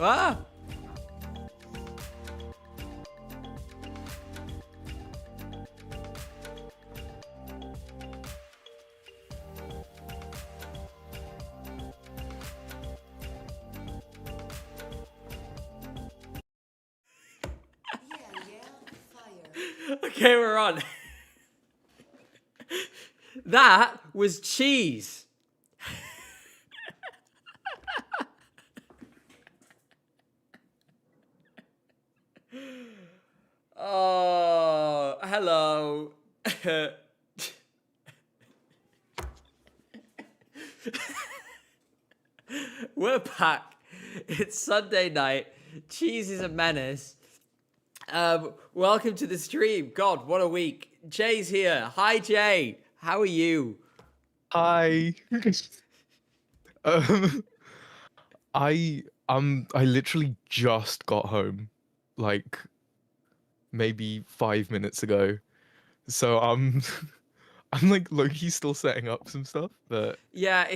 Ah! Okay, we're on. That was cheese. Oh, hello. We're back. It's Sunday night. Cheese is a menace. Welcome to the stream. God, what a week. Jay's here. Hi, Jay. How are you? Hi. um, I literally just got home, like maybe 5 minutes ago. So I'm like low-key still setting up some stuff, but Yeah, uh,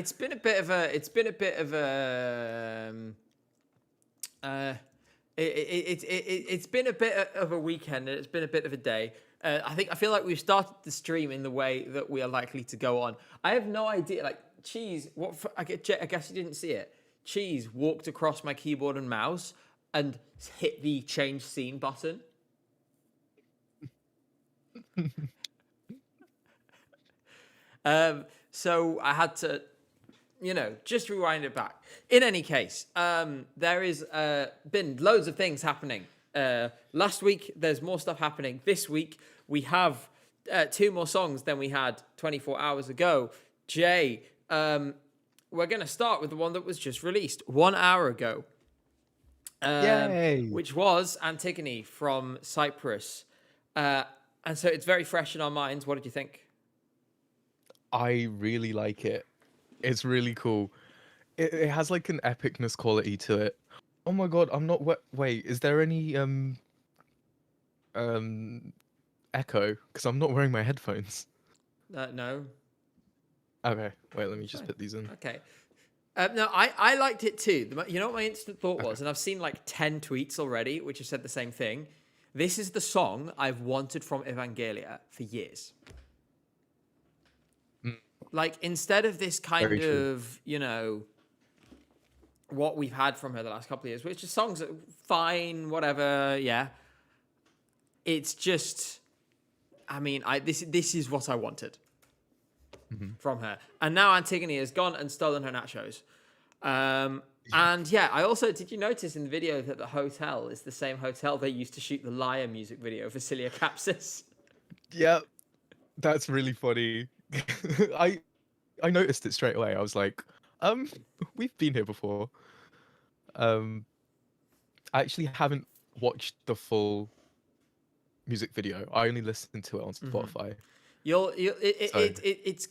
it's been a bit of a weekend, and it's been a bit of a day. I feel like we've started the stream in the way that we are likely to go on. I have no idea. Like Cheese, I guess you didn't see it. Cheese walked across my keyboard and mouse and hit the change scene button. So I had to, just rewind it back. In any case, there is been loads of things happening. Last week, there's more stuff happening. This week, we have two more songs than we had 24 hours ago. Jay, we're going to start with the one that was just released 1 hour ago, yay! which was Antigoni from Cyprus. And so it's very fresh in our minds. What did you think? I really like it. It's really cool. It has like an epicness quality to it. Oh my god, I'm not wait, is there any um echo? Because I'm not wearing my headphones. No. Okay, wait, let me just Fine. put these in. Okay. No, I liked it too. You know what my instant thought was? Okay. And I've seen like 10 tweets already, which have said the same thing. This is the song I've wanted from Evangelia for years. Like, instead of this kind Very true. of, what we've had from her the last couple of years, which is songs that are fine, whatever, yeah. It's just, this is what I wanted from her. And now Antigone has gone and stolen her nachos. And yeah, did you notice in the video that the hotel is the same hotel they used to shoot the Liar music video for Cilia Capsis? Yeah, that's really funny. I I noticed it straight away. I was like, um, we've been here before. Um, I actually haven't watched the full music video. I only listened to it on Spotify. So It's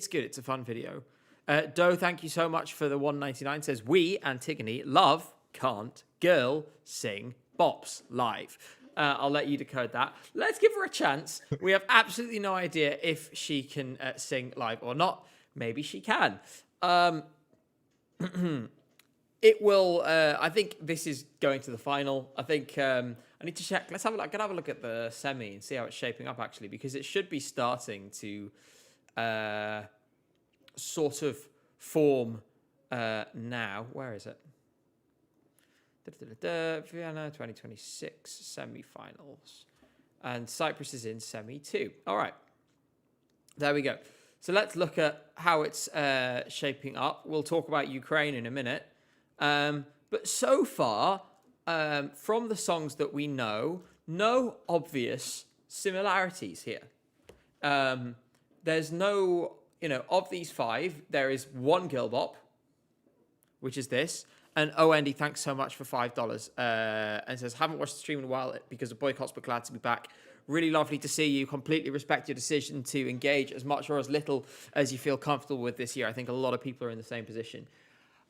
good. It's a fun video. Doe, thank you so much for the 199. Says we Antigone love can't girl sing bops live. I'll let you decode that. Let's give her a chance. We have absolutely no idea if she can sing live or not. Maybe she can. It will. I think this is going to the final. I think I need to check. I can have a look at the semi and see how it's shaping up actually, because it should be starting to sort of form now. Where is it? Vienna 2026 semi-finals, and Cyprus is in semi 2. All right, there we go. So let's look at how it's shaping up. We'll talk about Ukraine in a minute. But so far, from the songs that we know, no obvious similarities here. There's no, of these five, there is one girl bop, which is this. And Andy, thanks so much for $5. And says, haven't watched the stream in a while because of boycotts, but glad to be back. Really lovely to see you. Completely respect your decision to engage as much or as little as you feel comfortable with this year. I think a lot of people are in the same position.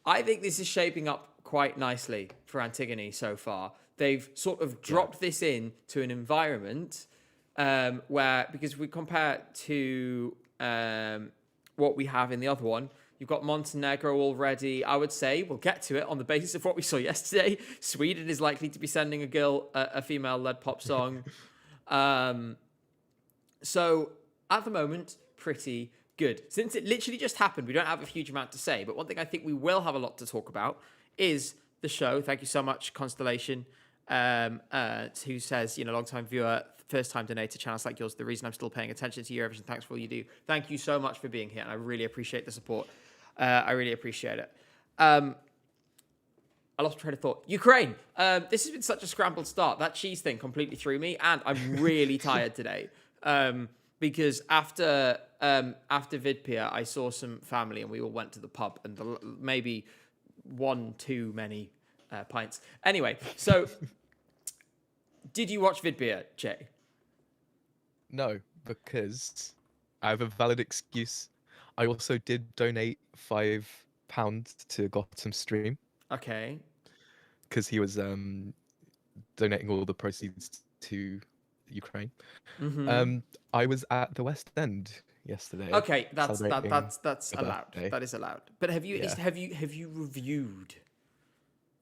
I think this is shaping up quite nicely for Antigone so far. They've sort of dropped this in to an environment where, because we compare it to what we have in the other one, You've got Montenegro already. I would say we'll get to it on the basis of what we saw yesterday. Sweden is likely to be sending a female-led pop song. So at the moment, pretty good. Since it literally just happened, we don't have a huge amount to say. But one thing I think we will have a lot to talk about is the show. Thank you so much, Constellation, who says, long-time viewer, first-time donator, channels like yours, the reason I'm still paying attention to Eurovision. Thanks for all you do. Thank you so much for being here, and I really appreciate the support. I really appreciate it. I lost train of thought. Ukraine. This has been such a scrambled start. That cheese thing completely threw me, and I'm really tired today. Because after Vidbir, I saw some family, and we all went to the pub, and maybe one too many pints. Anyway, so did you watch Vidbir, Jay? No, because I have a valid excuse. I also did donate £5 to Gotham Stream Okay. because he was donating all the proceeds to Ukraine. Mm-hmm. I was at the West End yesterday. Okay, that's celebrating allowed. my birthday. That is allowed. But have you Yeah. have you reviewed?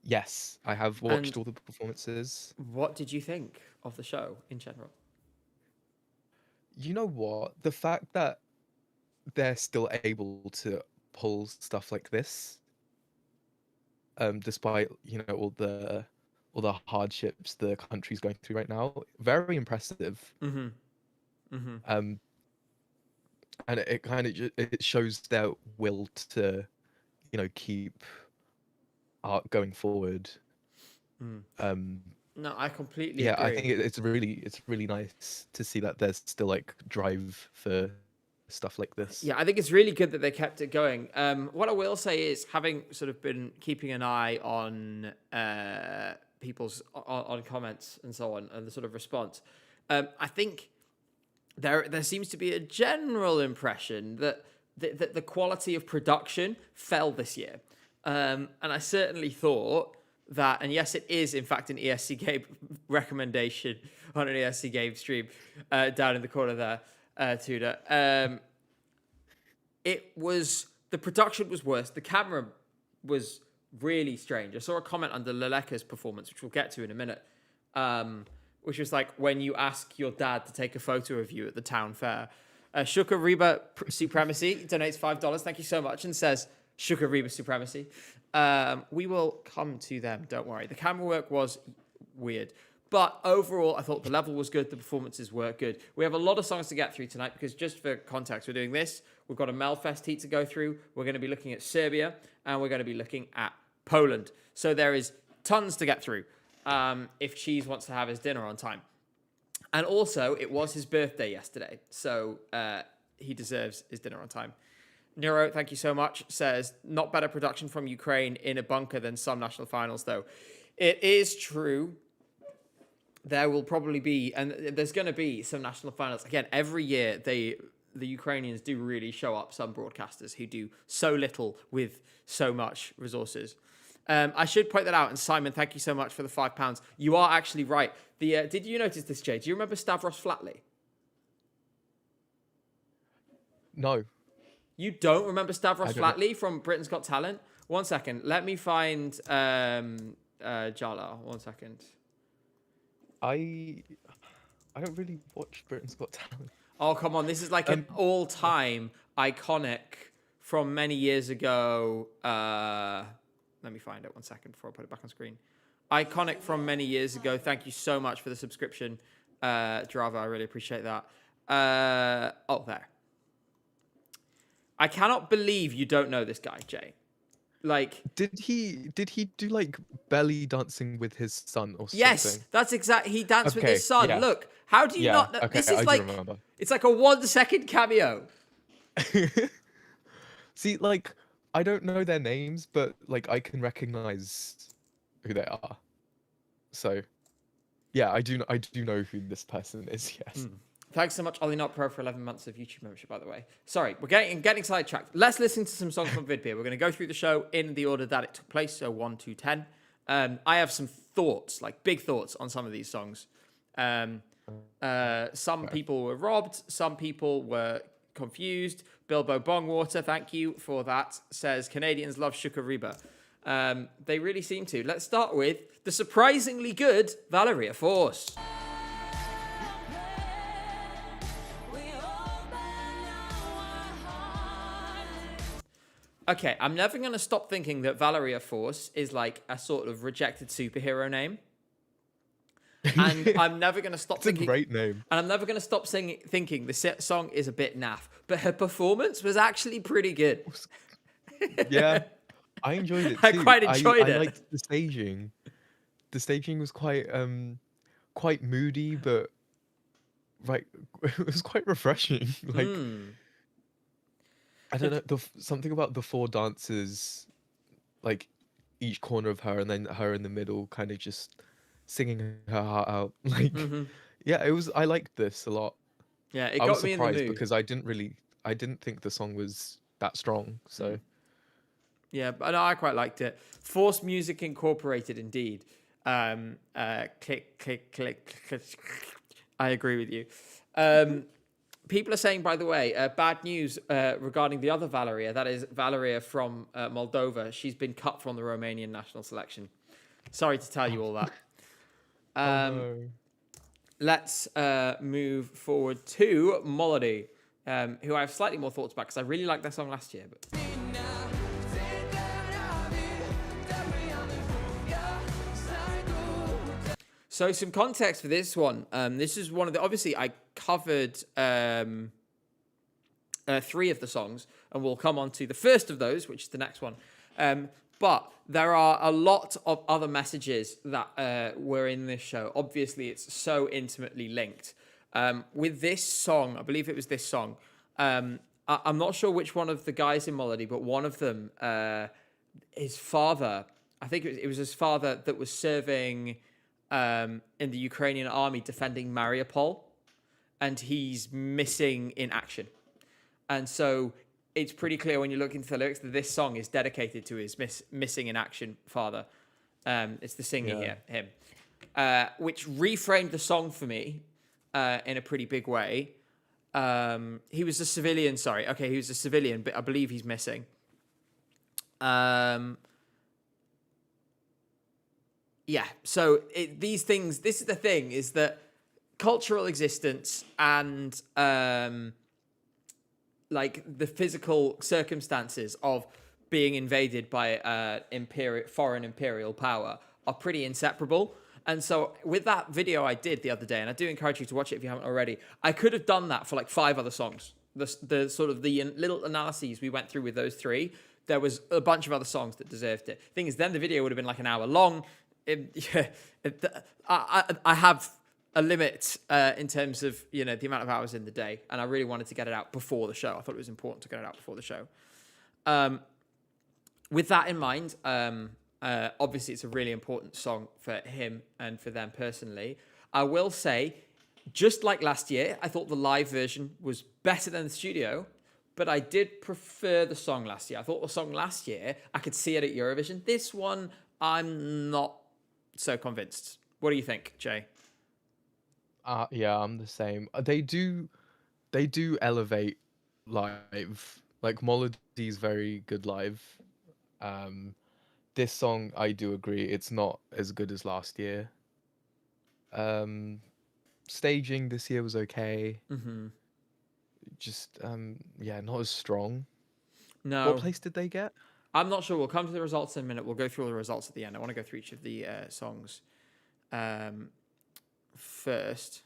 Yes, I have watched all the performances. What did you think of the show in general? You know what? The fact that they're still able to pull stuff like this, despite all the hardships the country's going through right now, very impressive. Mm-hmm. Mm-hmm. And it kind of it shows their will to, keep art going forward. No, I completely Yeah, agree. I think it's really nice to see that there's still like drive for stuff like this. Yeah, I think it's really good that they kept it going. What I will say is, having sort of been keeping an eye on people's on comments and so on, and the sort of response, I think there seems to be a general impression that the quality of production fell this year, and I certainly thought that, and yes, it is in fact an ESC Game recommendation on an ESC Game stream down in the corner there, Tudor. The production was worse. The camera was really strange. I saw a comment under leleka's performance, which we'll get to in a minute, which was like when you ask your dad to take a photo of you at the town fair. Shuka Reba Supremacy donates $5. Thank you so much, and says Shuka Reba Supremacy. We will come to them. Don't worry. The camera work was weird. But overall, I thought the level was good. The performances were good. We have a lot of songs to get through tonight because, just for context, we're doing this. We've got a Melfest heat to go through. We're going to be looking at Serbia, and we're going to be looking at Poland. So there is tons to get through if Cheese wants to have his dinner on time. And also, it was his birthday yesterday, so he deserves his dinner on time. Nero, thank you so much, says, not better production from Ukraine in a bunker than some national finals, though. It is true. There will probably be, and there's going to be some national finals. Again, every year, the Ukrainians do really show up some broadcasters who do so little with so much resources. I should point that out. And Simon, thank you so much for the £5. You are actually right. Did you notice this, Jay? Do you remember Stavros Flatley? No. You don't remember Stavros Flatley from Britain's Got Talent? 1 second. Let me find Jala. 1 second. I don't really watch Britain's Got Talent. Oh, come on. This is like an all-time iconic from many years ago. Let me find it 1 second before I put it back on screen. Iconic from many years ago. Thank you so much for the subscription, Drava. I really appreciate that. There. I cannot believe you don't know this guy, Jay. Like, did he do like belly dancing with his son or something? Yes, that's exactly. He danced with his son. Yeah. Look, how do you not know? Okay, This is I do remember. It's like a 1 second cameo. See, like, I don't know their names, but like I can recognize who they are. So, yeah, I do know who this person is. Yes. Thanks so much, Ollie Not Pro, for 11 months of YouTube membership, by the way. Sorry, we're getting sidetracked. Let's listen to some songs from Vidbir. We're going to go through the show in the order that it took place, so 1 to 10. I have some thoughts, like big thoughts on some of these songs. Some people were robbed, some people were confused, Bilbo Bongwater, thank you for that, says Canadians love Shukariba. They really seem to. Let's start with the surprisingly good Valeria Force. Okay, I'm never going to stop thinking that Valeria Force is like a sort of rejected superhero name. And I'm never going to stop It's thinking... a great name. And I'm never going to stop thinking the song is a bit naff. But her performance was actually pretty good. Yeah, I enjoyed it too. I quite enjoyed it. I liked the staging. The staging was quite moody, but it was quite refreshing. Like I don't know, something about the four dancers, like each corner of her, and then her in the middle, kind of just singing her heart out. Like, yeah, it was. I liked this a lot. Yeah, it I was got me in the surprised mood. because I didn't think the song was that strong. So yeah, but no, I quite liked it. Force music incorporated, indeed. Click, click, click, click. I agree with you. People are saying, by the way, bad news regarding the other Valeria. That is Valeria from Moldova. She's been cut from the Romanian national selection. Sorry to tell you all that. no. Let's move forward to Melody, who I have slightly more thoughts about because I really liked their song last year. But... So some context for this one. This is one of the... Obviously, I covered 3 of the songs, and we'll come on to the first of those, which is the next one. But there are a lot of other messages that were in this show. Obviously, it's so intimately linked. With this song, I believe it was this song, I'm not sure which one of the guys in Melody, but one of them, his father, I think it was his father that was serving in the Ukrainian army defending Mariupol, and he's missing in action. And so it's pretty clear when you look into the lyrics that this song is dedicated to his missing in action father. It's the singer here, him, which reframed the song for me in a pretty big way. He was a civilian, sorry. Okay, he was a civilian, but I believe he's missing. Yeah, so these things, this is the thing, is that cultural existence and like the physical circumstances of being invaded by foreign imperial power are pretty inseparable. And so with that video I did the other day, and I do encourage you to watch it if you haven't already, I could have done that for like 5 other songs. The sort of the little analyses we went through with those 3, there was a bunch of other songs that deserved it. Thing is, then the video would have been like an hour long. I have a limit in terms of, the amount of hours in the day, and I really wanted to get it out before the show. I thought it was important to get it out before the show. With that in mind, obviously it's a really important song for him and for them personally. I will say, just like last year, I thought the live version was better than the studio, but I did prefer the song last year. I thought the song last year, I could see it at Eurovision. This one, I'm not so convinced. What do you think, Jay? Yeah, I'm the same. They do elevate live. Like Melody's very good live. This song, I do agree, it's not as good as last year. Staging this year was okay. Just not as strong. No. What place did they get? I'm not sure. We'll come to the results in a minute. We'll go through all the results at the end. I want to go through each of the songs first.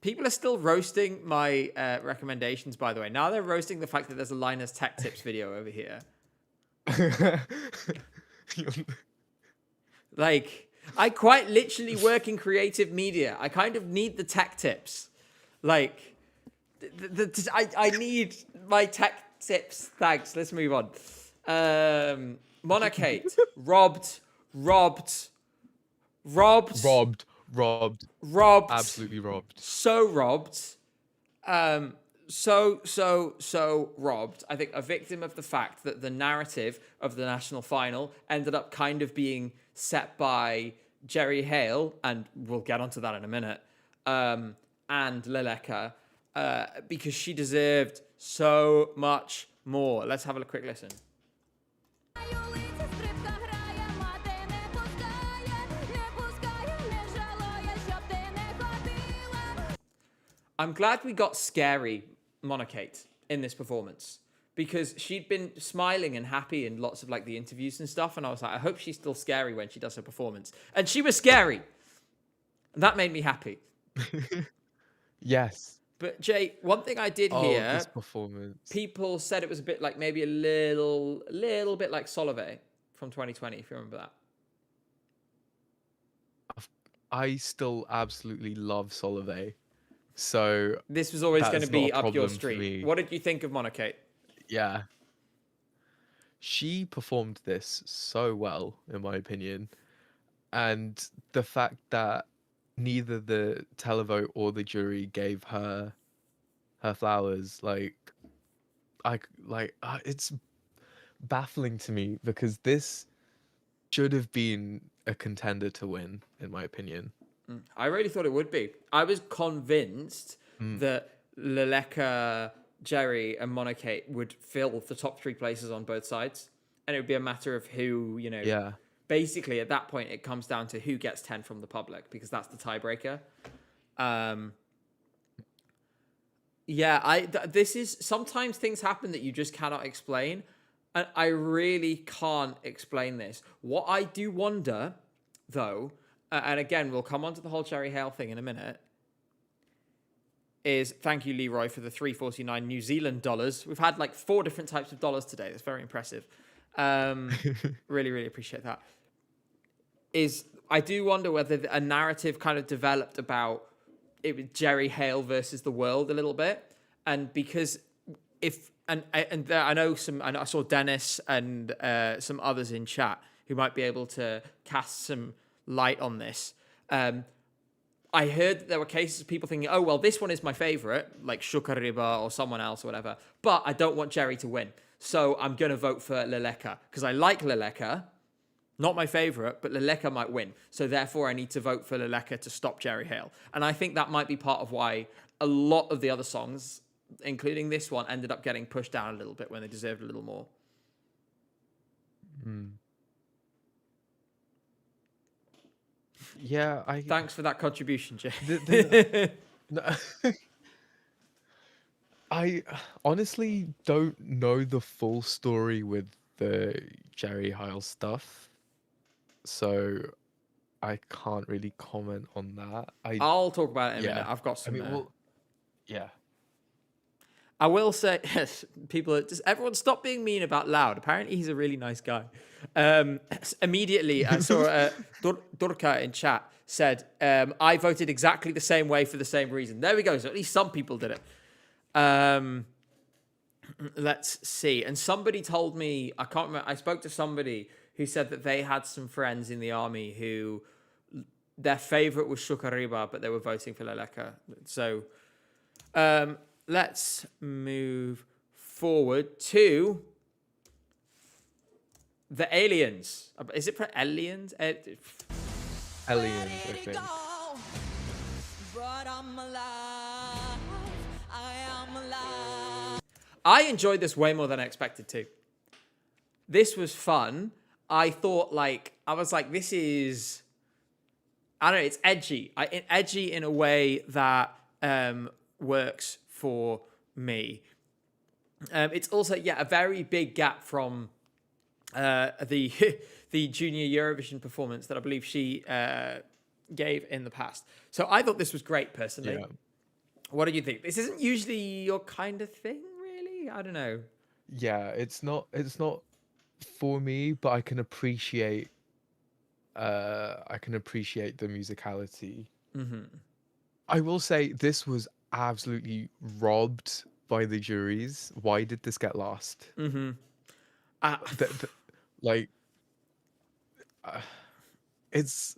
People are still roasting my recommendations, by the way. Now they're roasting the fact that there's a Linus Tech Tips video over here. Like, I quite literally work in creative media. I kind of need the tech tips. Like... I need my tech tips. Thanks. Let's move on. Monarchate. Robbed. Absolutely robbed. So robbed. So robbed. I think a victim of the fact that the narrative of the national final ended up kind of being set by Heil, and we'll get onto that in a minute, and leleka. because she deserved so much more. Let's have a quick listen. I'm glad we got scary Monokate in this performance, because she'd been smiling and happy in lots of like the interviews and stuff, and I was like, I hope she's still scary when she does her performance. And she was scary. And that made me happy. Yes. But Jay, one thing I did Oh, hear, this performance. people said it was a bit like maybe a little bit like Solove from 2020, if you remember that. I still absolutely love Solove. So This was always going to that's not be a up your problem for street. me. What did you think of Monokate? Yeah. She performed this so well, in my opinion. And the fact that neither the televote or the jury gave her flowers, it's baffling to me, because this should have been a contender to win, in my opinion. I really thought it would be. I was convinced that leleka, Jerry, and Monokate would fill the top 3 places on both sides. And it would be a matter of who, Yeah. Basically, at that point, it comes down to who gets 10 from the public, because that's the tiebreaker. This is, sometimes things happen that you just cannot explain. And I really can't explain this. What I do wonder, though, and again, we'll come on to the whole Jerry Heil thing in a minute, is thank you, Leroy, for the 349 New Zealand dollars. We've had like 4 different types of dollars today. That's very impressive. Really, really appreciate that. I do wonder whether a narrative kind of developed about it was Jerry Heil versus the world a little bit. And because I saw Dennis and some others in chat who might be able to cast some light on this. I heard that there were cases of people thinking, oh, well, this one is my favorite, like Shukariba or someone else or whatever, but I don't want Jerry to win. So I'm going to vote for leleka because I like leleka, not my favorite, but leleka might win. So therefore I need to vote for leleka to stop Jerry Heil. And I think that might be part of why a lot of the other songs, including this one, ended up getting pushed down a little bit when they deserved a little more. Yeah, Thanks for that contribution, Jay. No, I honestly don't know the full story with the Jerry Heil stuff, so I can't really comment on that. I'll talk about it in a minute. Yeah. I've got some. Yeah. I will say, everyone stop being mean about Loud. Apparently, he's a really nice guy. Immediately, I saw Durka in chat said, I voted exactly the same way for the same reason. There we go. So at least some people did it. Let's see. And somebody told me, I can't remember, I spoke to somebody who said that they had some friends in the army who their favorite was Shukariba, but they were voting for leleka. So, let's move forward to the aliens. Is it for aliens? Aliens, I think. I enjoyed this way more than I expected to. This was fun. I thought, I was like, this is, I don't know, it's edgy. Edgy in a way that works for me. It's also, a very big gap from the junior Eurovision performance that I believe she gave in the past. So I thought this was great, personally. Yeah. What did you think? This isn't usually your kind of thing, really? I don't know. Yeah, it's not for me, but I can appreciate the musicality. Mm-hmm. I will say this was absolutely robbed by the juries. Why did this get lost? Mm-hmm. It's,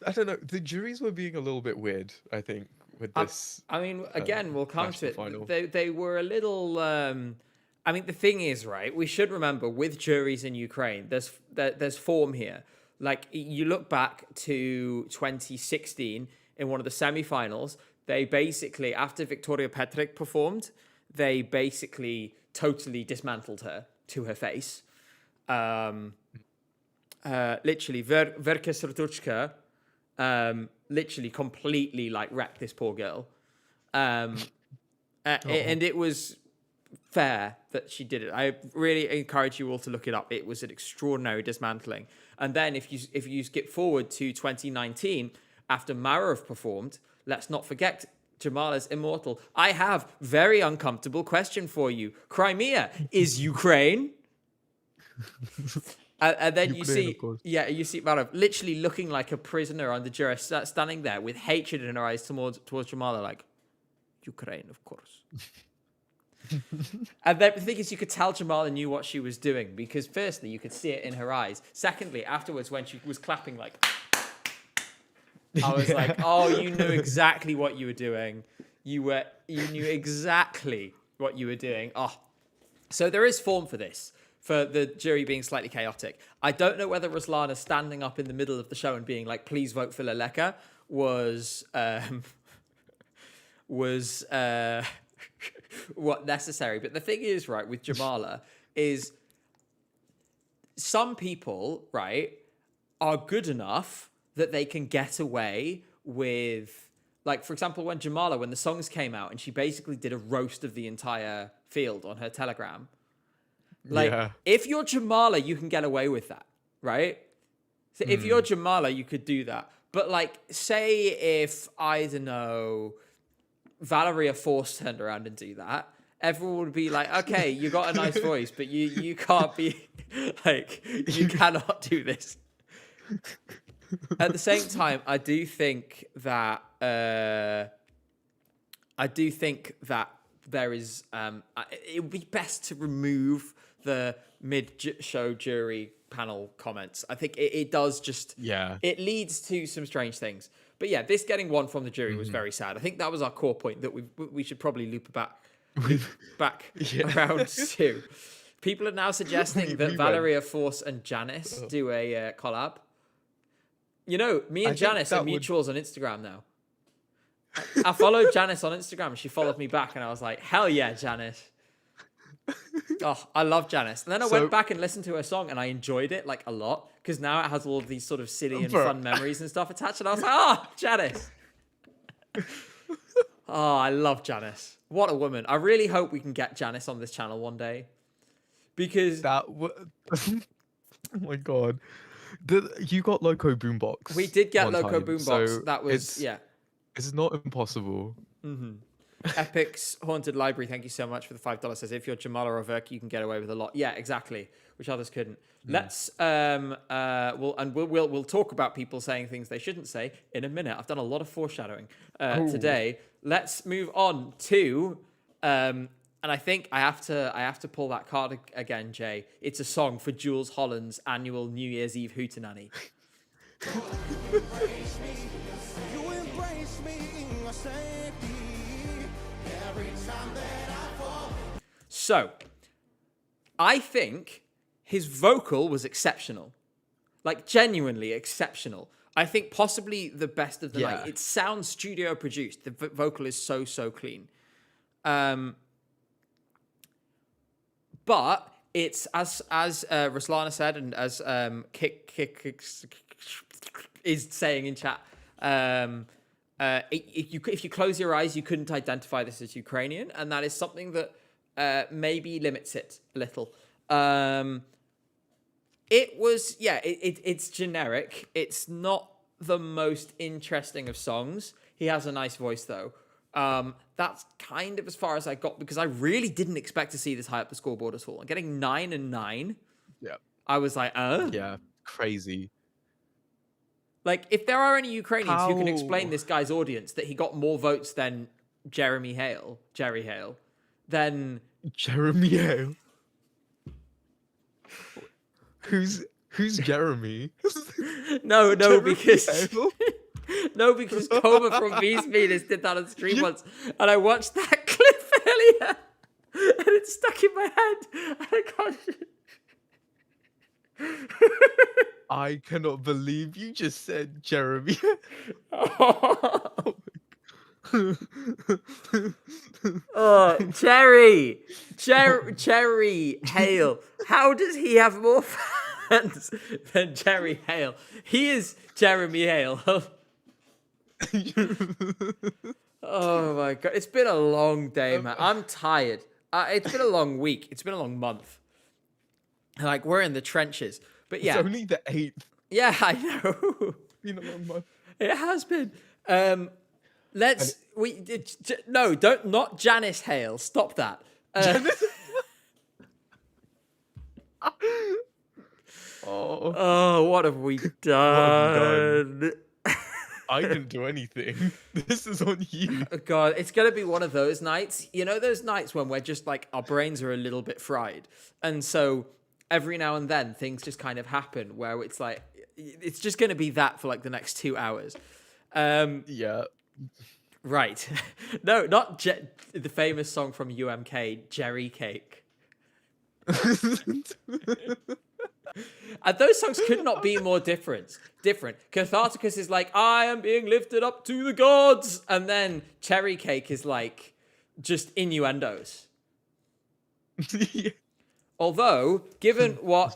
I don't know. The juries were being a little bit weird, I think, with this. I mean, again, we'll come to final. it. They were a little. I mean, the thing is, right? We should remember with juries in Ukraine, there's form here. Like, you look back to 2016 in one of the semifinals, they basically, after Victoria Petric performed, they basically totally dismantled her to her face. Literally, Verka Sertuchka literally completely like wrecked this poor girl. And it was fair that she did it. I really encourage you all to look it up. It was an extraordinary dismantling. And then if you skip forward to 2019, after Marov performed, let's not forget Jamala's Immortal. I have very uncomfortable question for you. Crimea is Ukraine. And then Ukraine, you see Marov literally looking like a prisoner under duress, standing there with hatred in her eyes towards Jamala, like, Ukraine, of course. And then the thing is, you could tell Jamala knew what she was doing, because firstly, you could see it in her eyes. Secondly, afterwards, when she was clapping, like, I was like, oh, you knew exactly what you were doing. You knew exactly what you were doing. Oh, so there is form for this, for the jury being slightly chaotic. I don't know whether Ruslana standing up in the middle of the show and being like, please vote for leleka was what necessary. But the thing is, right, with Jamala is some people, right, are good enough that they can get away with, like, for example, when the songs came out and she basically did a roast of the entire field on her Telegram. Like, if you're Jamala, you can get away with that, right? So if you're Jamala, you could do that. But, like, say if, I don't know, Valeria Force turned around and do that, everyone would be like, okay, you got a nice voice, but you can't be, like, you cannot do this. At the same time, I do think that there is it would be best to remove the mid-show jury panel comments. I think it does just it leads to some strange things. But yeah, this getting one from the jury was very sad. I think that was our core point, that we should probably loop back around to. People are now suggesting that Valeria Force and Janice do a collab. You know, me and Janice are mutuals on Instagram now. I followed Janice on Instagram. She followed me back, and I was like, hell yeah, Janice. Oh, I love Janice. And then I went back and listened to her song, and I enjoyed it, like, a lot, because now it has all of these sort of silly and fun memories and stuff attached. And I was like, oh, Janice. Oh, I love Janice. What a woman. I really hope we can get Janice on this channel one day. Because... oh my God. You got Loco Boombox. We did get Loco Boombox. So that was, It's not impossible. Mm-hmm. Epic's Haunted Library, thank you so much for the $5. Says, if you're Jamala or Verk, you can get away with a lot. Yeah, exactly. Which others couldn't. Let's we'll talk about people saying things they shouldn't say in a minute. I've done a lot of foreshadowing today. Let's move on to and I think I have to pull that card again, Jay. It's a song for Jules Holland's annual New Year's Eve hootenanny. So, I think his vocal was exceptional. Like, genuinely exceptional. I think possibly the best of the night. It sounds studio produced. The vocal is so clean. But it's, as Ruslana said, and as Kick is saying in chat, if you close your eyes, you couldn't identify this as Ukrainian, and that is something that maybe limits it a little. It was, it's generic. It's not the most interesting of songs. He has a nice voice, though. That's kind of as far as I got, because I really didn't expect to see this high up the scoreboard at all. And getting 9 and 9, I was like, yeah, crazy. Like, if there are any Ukrainians who can explain this guy's audience that he got more votes than Jerry Heil, then... Jeremy Heil? Who's Jeremy? No, because... No, because Coma from Beast Venus did that on stream once, and I watched that clip earlier, and it's stuck in my head, and I can't... I cannot believe you just said Jeremy. Oh, Cherry Hale. How does he have more fans than Jerry Hale? He is Jeremy Hale. Oh my god, it's been a long day, man. I'm tired. It's been a long week. It's been a long month. Like, we're in the trenches. But yeah. It's only the 8th. Yeah, I know. Been a long month. It has been. Not Janice Hale. Stop that. Oh, what have we done? I didn't do anything. This is on you. Oh god, it's gonna be one of those nights. You know those nights when we're just like, our brains are a little bit fried, and so every now and then things just kind of happen where it's like, it's just gonna be that for like the next 2 hours. Yeah. Right. No, not the famous song from UMK, Jerry Cake. And those songs could not be more different. Catharticus is like, I am being lifted up to the gods. And then Cherry Cake is like, just innuendos. Yeah. Although, given what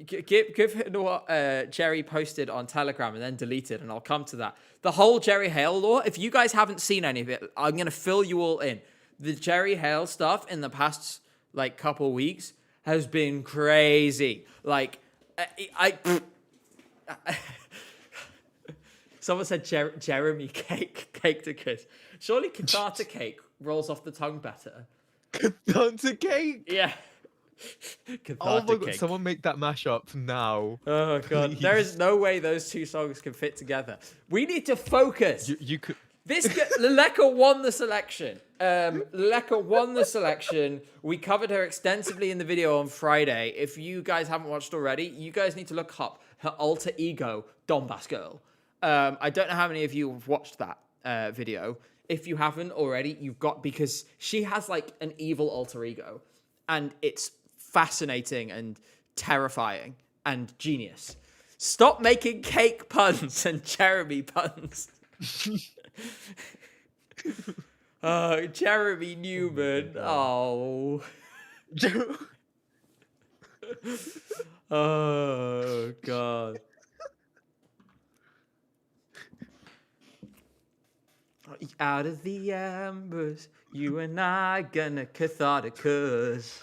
Given what Jerry posted on Telegram and then deleted, and I'll come to that. The whole Jerry Hale lore, if you guys haven't seen any of it, I'm going to fill you all in. The Jerry Hale stuff in the past like couple weeks has been crazy. Like, someone said Jeremy Cake. Surely Catharta Cake rolls off the tongue better. Catharta Cake? Yeah. Oh my god, someone make that mashup now. Oh god, Please. there is no way those two songs can fit together. We need to focus. You could. Leleka won the selection. Leleka won the selection. We covered her extensively in the video on Friday. If you guys haven't watched already, you guys need to look up her alter ego, Donbass Girl. I don't know how many of you have watched that video. If you haven't already, you've got, because she has like an evil alter ego, and it's fascinating and terrifying and genius. Stop making cake puns and Jeremy puns. Oh, Jeremy Newman. Oh. Oh, God. Out of the embers, you and I gonna catharticus.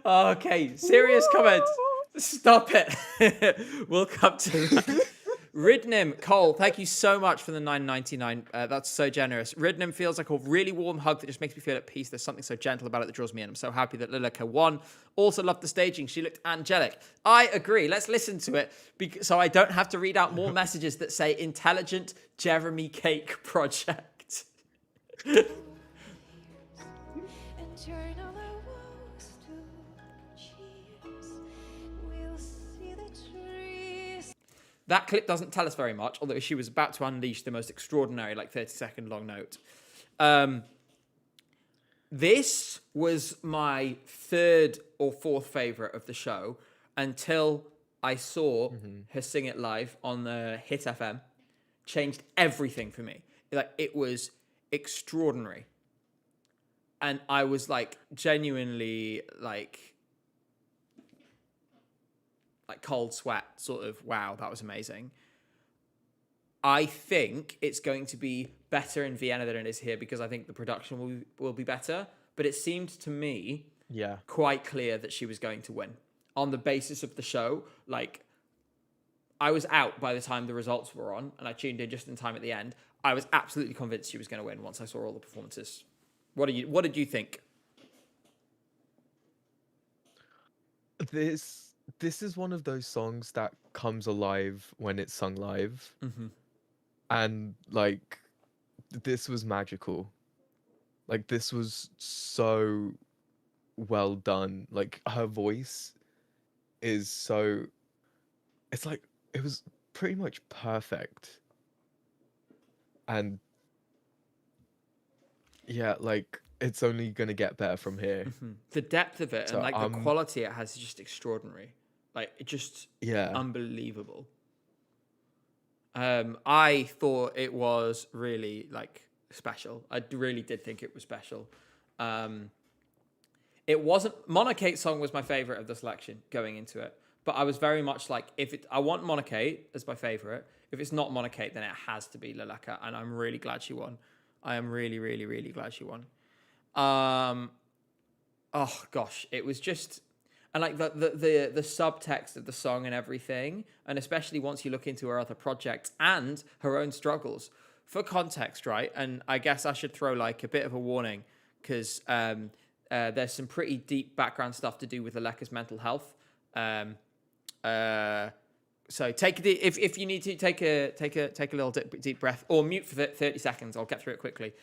Okay, serious comments. Stop it. We'll come to that. Ridnim Cole, thank you so much for the $9.99. That's so generous. Ridnim feels like a really warm hug that just makes me feel at peace. There's something so gentle about it that draws me in. I'm so happy that Leleka won. Also loved the staging. She looked angelic. I agree. Let's listen to it so I don't have to read out more messages that say intelligent Jeremy Cake project. That clip doesn't tell us very much, although she was about to unleash the most extraordinary, like 30-second long note. This was my third or fourth favorite of the show until I saw her sing it live on the Hit FM. Changed everything for me. Like, it was extraordinary. And I was like genuinely like cold sweat, sort of, wow, that was amazing. I think it's going to be better in Vienna than it is here because I think the production will be better. But it seemed to me quite clear that she was going to win on the basis of the show. Like, I was out by the time the results were on, and I tuned in just in time at the end. I was absolutely convinced she was going to win once I saw all the performances. What did you think? This is one of those songs that comes alive when it's sung live. And like, this was magical. Like, this was so well done. Like, her voice is so, it's like, it was pretty much perfect. And yeah, like, it's only gonna get better from here. The depth of it and like the quality it has is just extraordinary. Like, it just unbelievable. I thought it was really like special. I really did think it was special. It wasn't Monarchate's song was my favorite of the selection going into it, but I was very much like, I want Monarchate as my favorite. If it's not Monarchate, then it has to be leleka, and I'm really glad she won. I am really, really, really glad she won. Oh gosh, it was just, and like the subtext of the song and everything, and especially once you look into her other projects and her own struggles. For context, right? And I guess I should throw like a bit of a warning because there's some pretty deep background stuff to do with leleka's mental health. So if you need to take a little deep breath or mute for 30 seconds. I'll get through it quickly.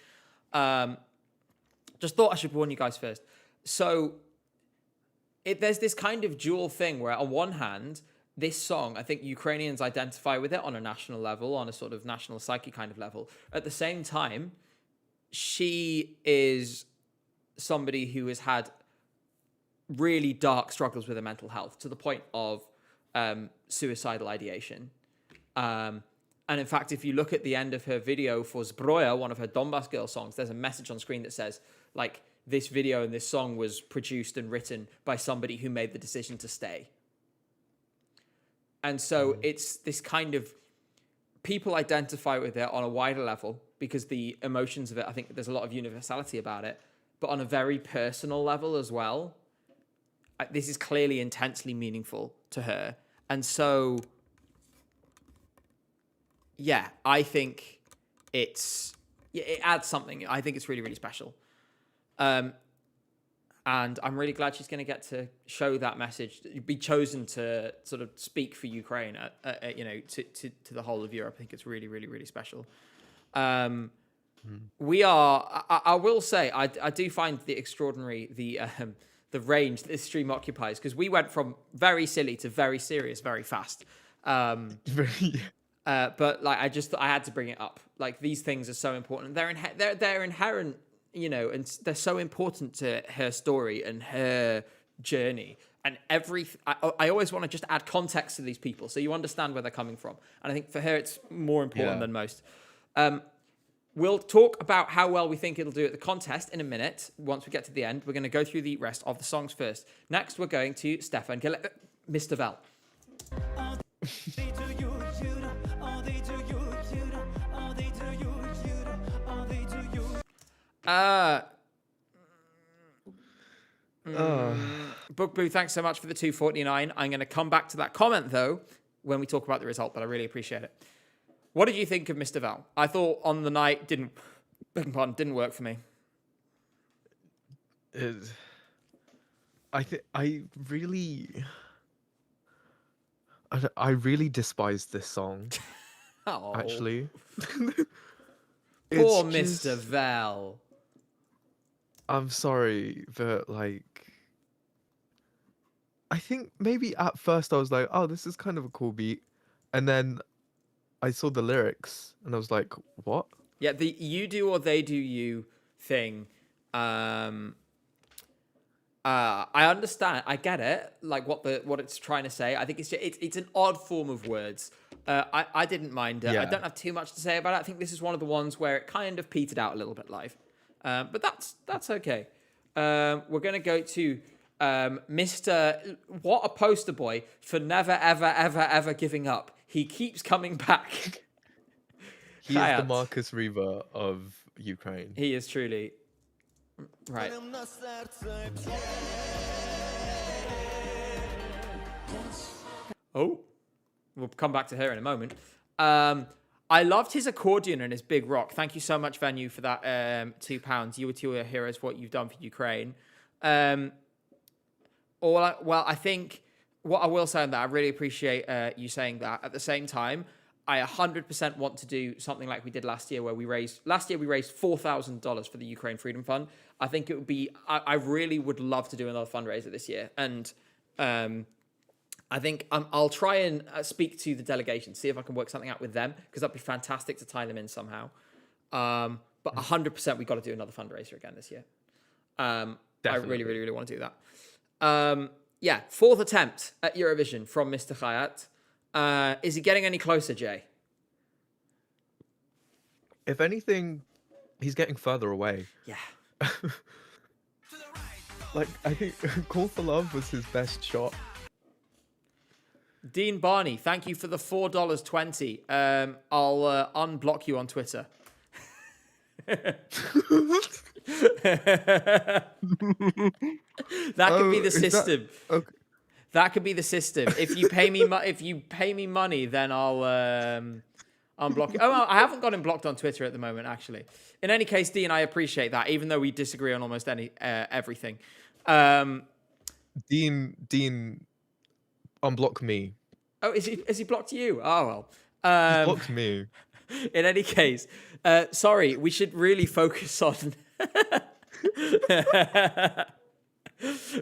Just thought I should warn you guys first. So there's this kind of dual thing where on one hand, this song, I think Ukrainians identify with it on a national level, on a sort of national psyche kind of level. At the same time, she is somebody who has had really dark struggles with her mental health to the point of suicidal ideation. And in fact, if you look at the end of her video for Zbroya, one of her Donbass girl songs, there's a message on screen that says, like, this video and this song was produced and written by somebody who made the decision to stay. And so it's this kind of, people identify with it on a wider level because the emotions of it, I think there's a lot of universality about it, but on a very personal level as well. This is clearly intensely meaningful to her. And so, yeah, I think it adds something. I think it's really, really special. And I'm really glad she's going to get to show that message, be chosen to sort of speak for Ukraine, to the whole of Europe. I think it's really, really, really special. We are, I will say, I do find the extraordinary, the range that this stream occupies, because we went from very silly to very serious very fast. But like, I had to bring it up. Like, these things are so important. They're inherent, and they're so important to her story and her journey. And I always want to just add context to these people so you understand where they're coming from. And I think for her, it's more important than most. We'll talk about how well we think it'll do at the contest in a minute. Once we get to the end, we're going to go through the rest of the songs first. Next, we're going to Stefan Mr. Vel. Book Boo, thanks so much for the $2.49. I'm going to come back to that comment though when we talk about the result, but I really appreciate it. What did you think of Mr. Val? I thought on the night didn't work for me. I really despise this song. Oh. Actually. Poor Mr. Val. I'm sorry, but like, I think maybe at first I was like, oh, this is kind of a cool beat. And then I saw the lyrics and I was like, what? Yeah, the you do or they do you thing. I understand. I get it. Like what it's trying to say. I think it's an odd form of words. I didn't mind it. Yeah. I don't have too much to say about it. I think this is one of the ones where it kind of petered out a little bit live. But that's okay. We're gonna go to Mr. What a poster boy for never ever ever ever giving up. He keeps coming back. He is the Marcus Reva of Ukraine. He is truly. Right. Oh, we'll come back to her in a moment. I loved his accordion and his big rock. Thank you so much, Venue, for that £2. You were two heroes for what you've done for Ukraine. I think what I will say on that, I really appreciate you saying that. At the same time, I 100% want to do something like we did last year, where we raised $4,000 for the Ukraine Freedom Fund. I think it would be, I really would love to do another fundraiser this year. And I think I'll try and speak to the delegation, see if I can work something out with them, because that'd be fantastic to tie them in somehow. But 100% we got to do another fundraiser again this year. I really, really, really want to do that. Yeah, fourth attempt at Eurovision from Mr. Hayat. Is he getting any closer, Jay? If anything, he's getting further away. Yeah. Like, I think Call for Love was his best shot. Dean Barney, thank you for the $4.20. I'll unblock you on Twitter. That could be the system. Okay. That could be the system. If you pay me money, then I'll unblock you. Oh, well, I haven't got him blocked on Twitter at the moment, actually. In any case, Dean, I appreciate that, even though we disagree on almost everything. Dean, unblock me. Oh, is he blocked you? Oh well. He's blocked me. In any case, sorry, we should really focus on.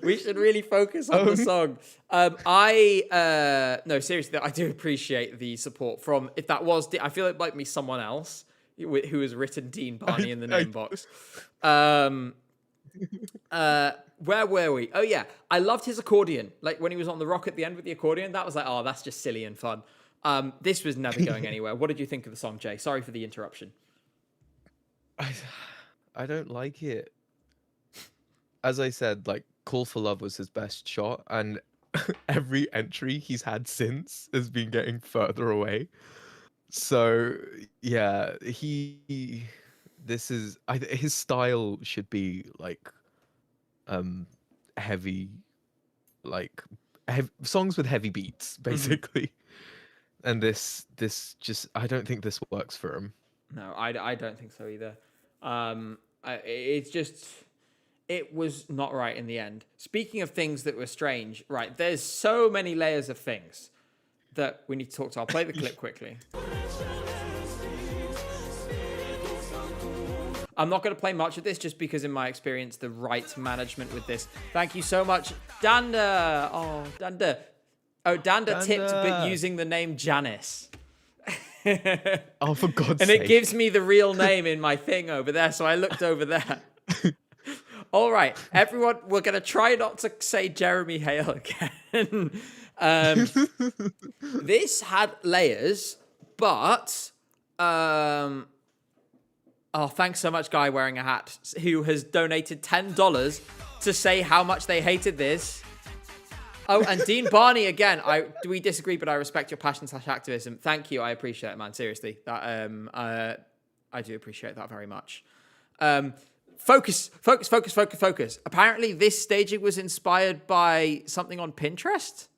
We should really focus on the song. No, seriously, I do appreciate the support from. If that was, I feel it might be someone else who has written Dean Barney in the name box. Where were we? Oh yeah, I loved his accordion. Like when he was on the rock at the end with the accordion, that was like, oh, that's just silly and fun. This was never going anywhere. What did you think of the song, Jay? Sorry for the interruption. I don't like it. As I said, like Call for Love was his best shot, and every entry he's had since has been getting further away. So yeah, his style should be like heavy, like songs with heavy beats, basically. And this just, I don't think this works for him. No, I don't think so either. It was not right in the end. Speaking of things that were strange, right, there's so many layers of things that we need to talk to. I'll play the clip quickly. I'm not going to play much of this just because, in my experience, the right management with this. Thank you so much, Danda. Oh, Danda. Oh, Danda tipped, but using the name Janice. Oh, for God's sake. And it gives me the real name in my thing over there, so I looked over there. All right, everyone, we're going to try not to say Jeremy Heil again. This had layers, but... oh, thanks so much, guy wearing a hat, who has donated $10 to say how much they hated this. Oh, and Dean Barney again. We disagree, but I respect your passion / activism. Thank you. I appreciate it, man. Seriously, that I do appreciate that very much. Focus. Apparently, this staging was inspired by something on Pinterest.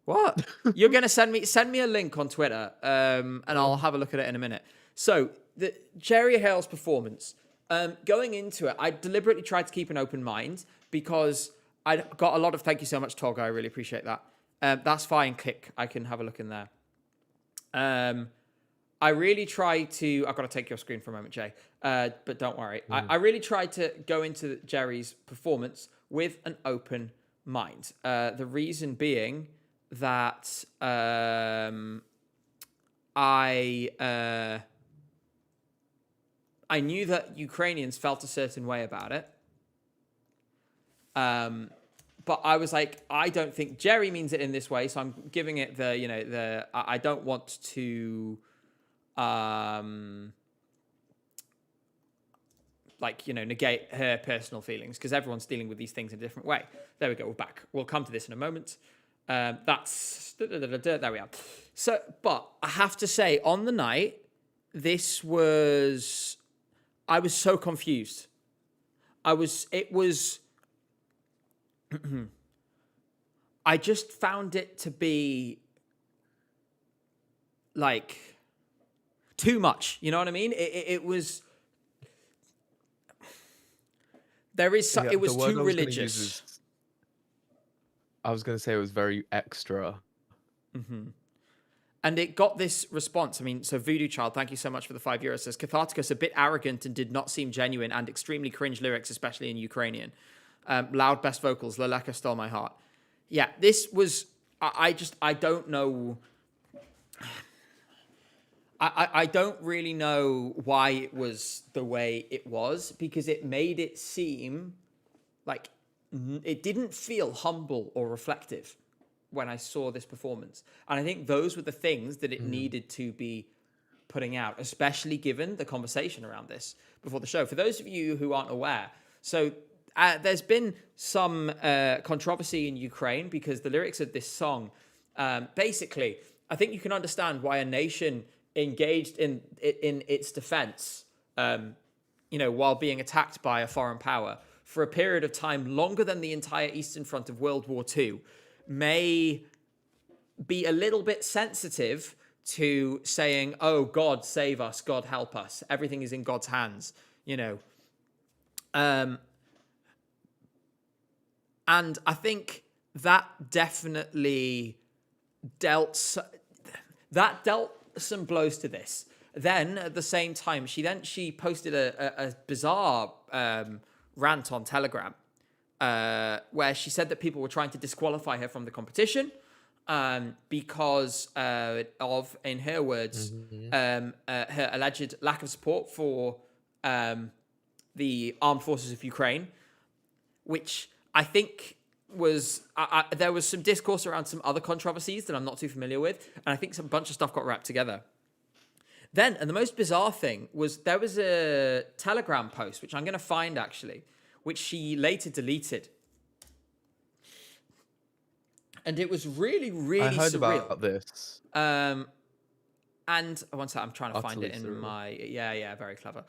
What? You're gonna send me a link on Twitter, and I'll have a look at it in a minute. So the Jerry Hale's performance. Going into it, I deliberately tried to keep an open mind because I got a lot of thank you so much, Tog. I really appreciate that. That's fine. Click. I can have a look in there. I really tried to... I've got to take your screen for a moment, Jay. But don't worry. I really tried to go into Jerry's performance with an open mind. The reason being that I knew that Ukrainians felt a certain way about it. But I was like, I don't think Jerry means it in this way, so I'm giving it I don't want to negate her personal feelings because everyone's dealing with these things in a different way. There we go, we're back. We'll come to this in a moment. There we are. So, but I have to say, on the night, I was so confused. I just found it to be like too much. You know what I mean? It was. It was too religious. I was going to say it was very extra. Mm-hmm. And it got this response. I mean, so Voodoo Child, thank you so much for the €5. Says Catharticus a bit arrogant and did not seem genuine and extremely cringe lyrics, especially in Ukrainian. Loud best vocals, leleka stole my heart. Yeah, this was. I don't know. I don't really know why it was the way it was because it made it seem like it didn't feel humble or reflective when I saw this performance. And I think those were the things that it needed to be putting out, especially given the conversation around this before the show. For those of you who aren't aware, so there's been some controversy in Ukraine because the lyrics of this song, basically, I think you can understand why a nation engaged in its defense, while being attacked by a foreign power for a period of time longer than the entire Eastern Front of World War II, may be a little bit sensitive to saying, oh, God save us, God help us, everything is in God's hands, and I think that definitely dealt some blows to this. Then at the same time, she posted a bizarre rant on Telegram where she said that people were trying to disqualify her from the competition because of, in her words, her alleged lack of support for the armed forces of Ukraine, which I think was there was some discourse around some other controversies that I'm not too familiar with, and I think some bunch of stuff got wrapped together. Then, and the most bizarre thing was there was a Telegram post, which I'm going to find actually, which she later deleted. And it was really, really I heard surreal. about this. And one sec, I'm trying to find Utterly it in surreal. my... Yeah, very clever.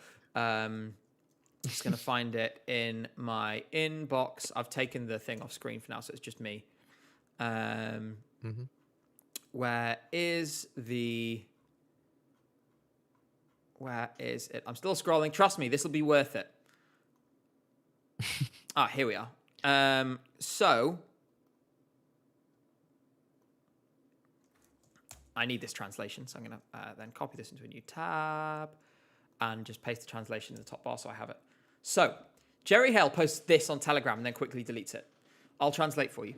Just going to find it in my inbox. I've taken the thing off screen for now, so it's just me. Where is it? I'm still scrolling. Trust me, this will be worth it. Here we are. So I need this translation, so I'm going to then copy this into a new tab and just paste the translation in the top bar so I have it. So Jerry Heil posts this on Telegram and then quickly deletes it. I'll translate for you.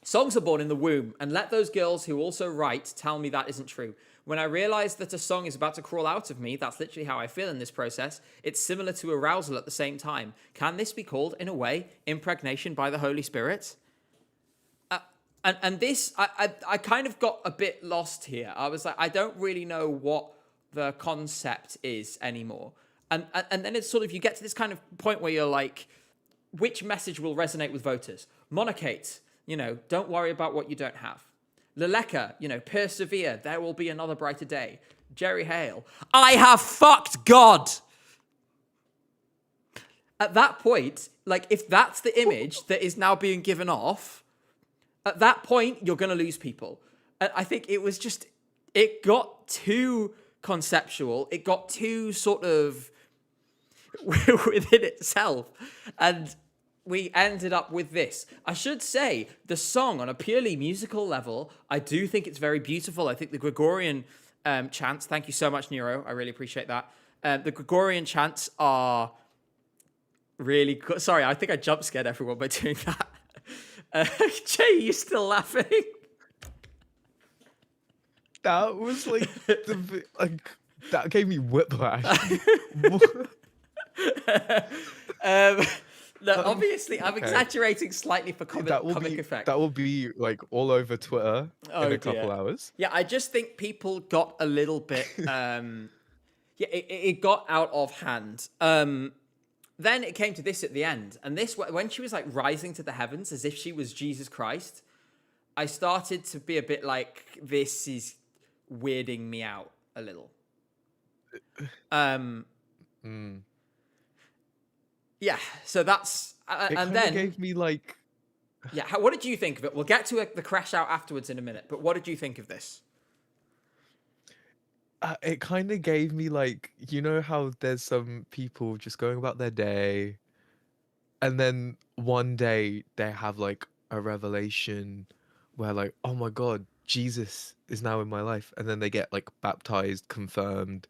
Songs are born in the womb, and let those girls who also write tell me that isn't true. When I realize that a song is about to crawl out of me, that's literally how I feel in this process. It's similar to arousal at the same time. Can this be called, in a way, impregnation by the Holy Spirit? And this, I kind of got a bit lost here. I was like, I don't really know what the concept is anymore. And then it's sort of, you get to this kind of point where you're like, which message will resonate with voters? Monarchate, don't worry about what you don't have. Leleka, persevere, there will be another brighter day. Jerry Heil, I have fucked God. At that point, like, if that's the image that is now being given off, at that point, you're going to lose people. I think it was just, it got too conceptual. It got too sort of within itself. And we ended up with this. I should say, the song, on a purely musical level, I do think it's very beautiful. I think the Gregorian chants, thank you so much, Nero. I really appreciate that. The Gregorian chants are really good. Sorry, I think I jump scared everyone by doing that. Jay, you still laughing? That was like, that gave me whiplash. No, obviously, I'm exaggerating slightly for comic effect. That will be like all over Twitter in a couple hours. Yeah, I just think people got a little bit. It got out of hand. Then it came to this at the end, and this, when she was like rising to the heavens as if she was Jesus Christ, I started to be a bit like, this is weirding me out a little. Yeah, so that's and then gave me like, yeah. What did you think of it? We'll get to the crash out afterwards in a minute, but what did you think of this? It kind of gave me like, how there's some people just going about their day, and then one day they have like a revelation where like, oh my God, Jesus is now in my life, and then they get like baptized, confirmed,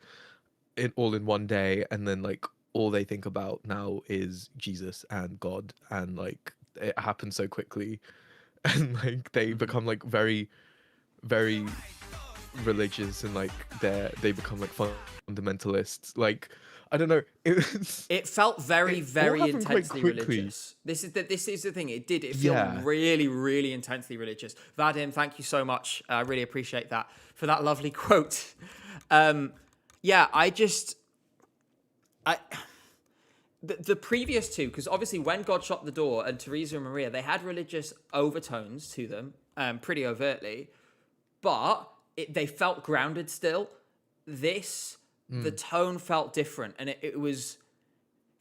all in one day, and then like all they think about now is Jesus and God, and like it happens so quickly, and like they become like very, very religious, and like they become like fundamentalists. Like, I don't know. It felt very, very intensely religious. This is the thing. It did. It felt really, really intensely religious. Vadim, thank you so much. I really appreciate that for that lovely quote. Yeah, I the previous two, because obviously when God Shut the Door and Teresa and Maria, they had religious overtones to them, pretty overtly, but they felt grounded still. This, the tone felt different, and it was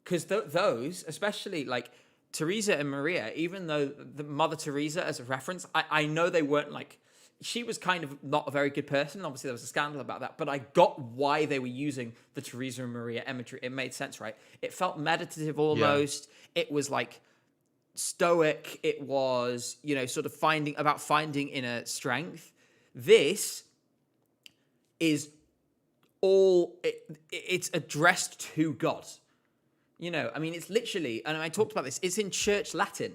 because those, especially like Teresa and Maria, even though the Mother Teresa as a reference, I know they weren't like, she was kind of not a very good person. Obviously, there was a scandal about that, but I got why they were using the Teresa and Maria imagery. It made sense, right? It felt meditative almost. Yeah. It was like stoic. It was, sort of finding inner strength. This is it's addressed to God. It's literally, and I talked about this, it's in church Latin.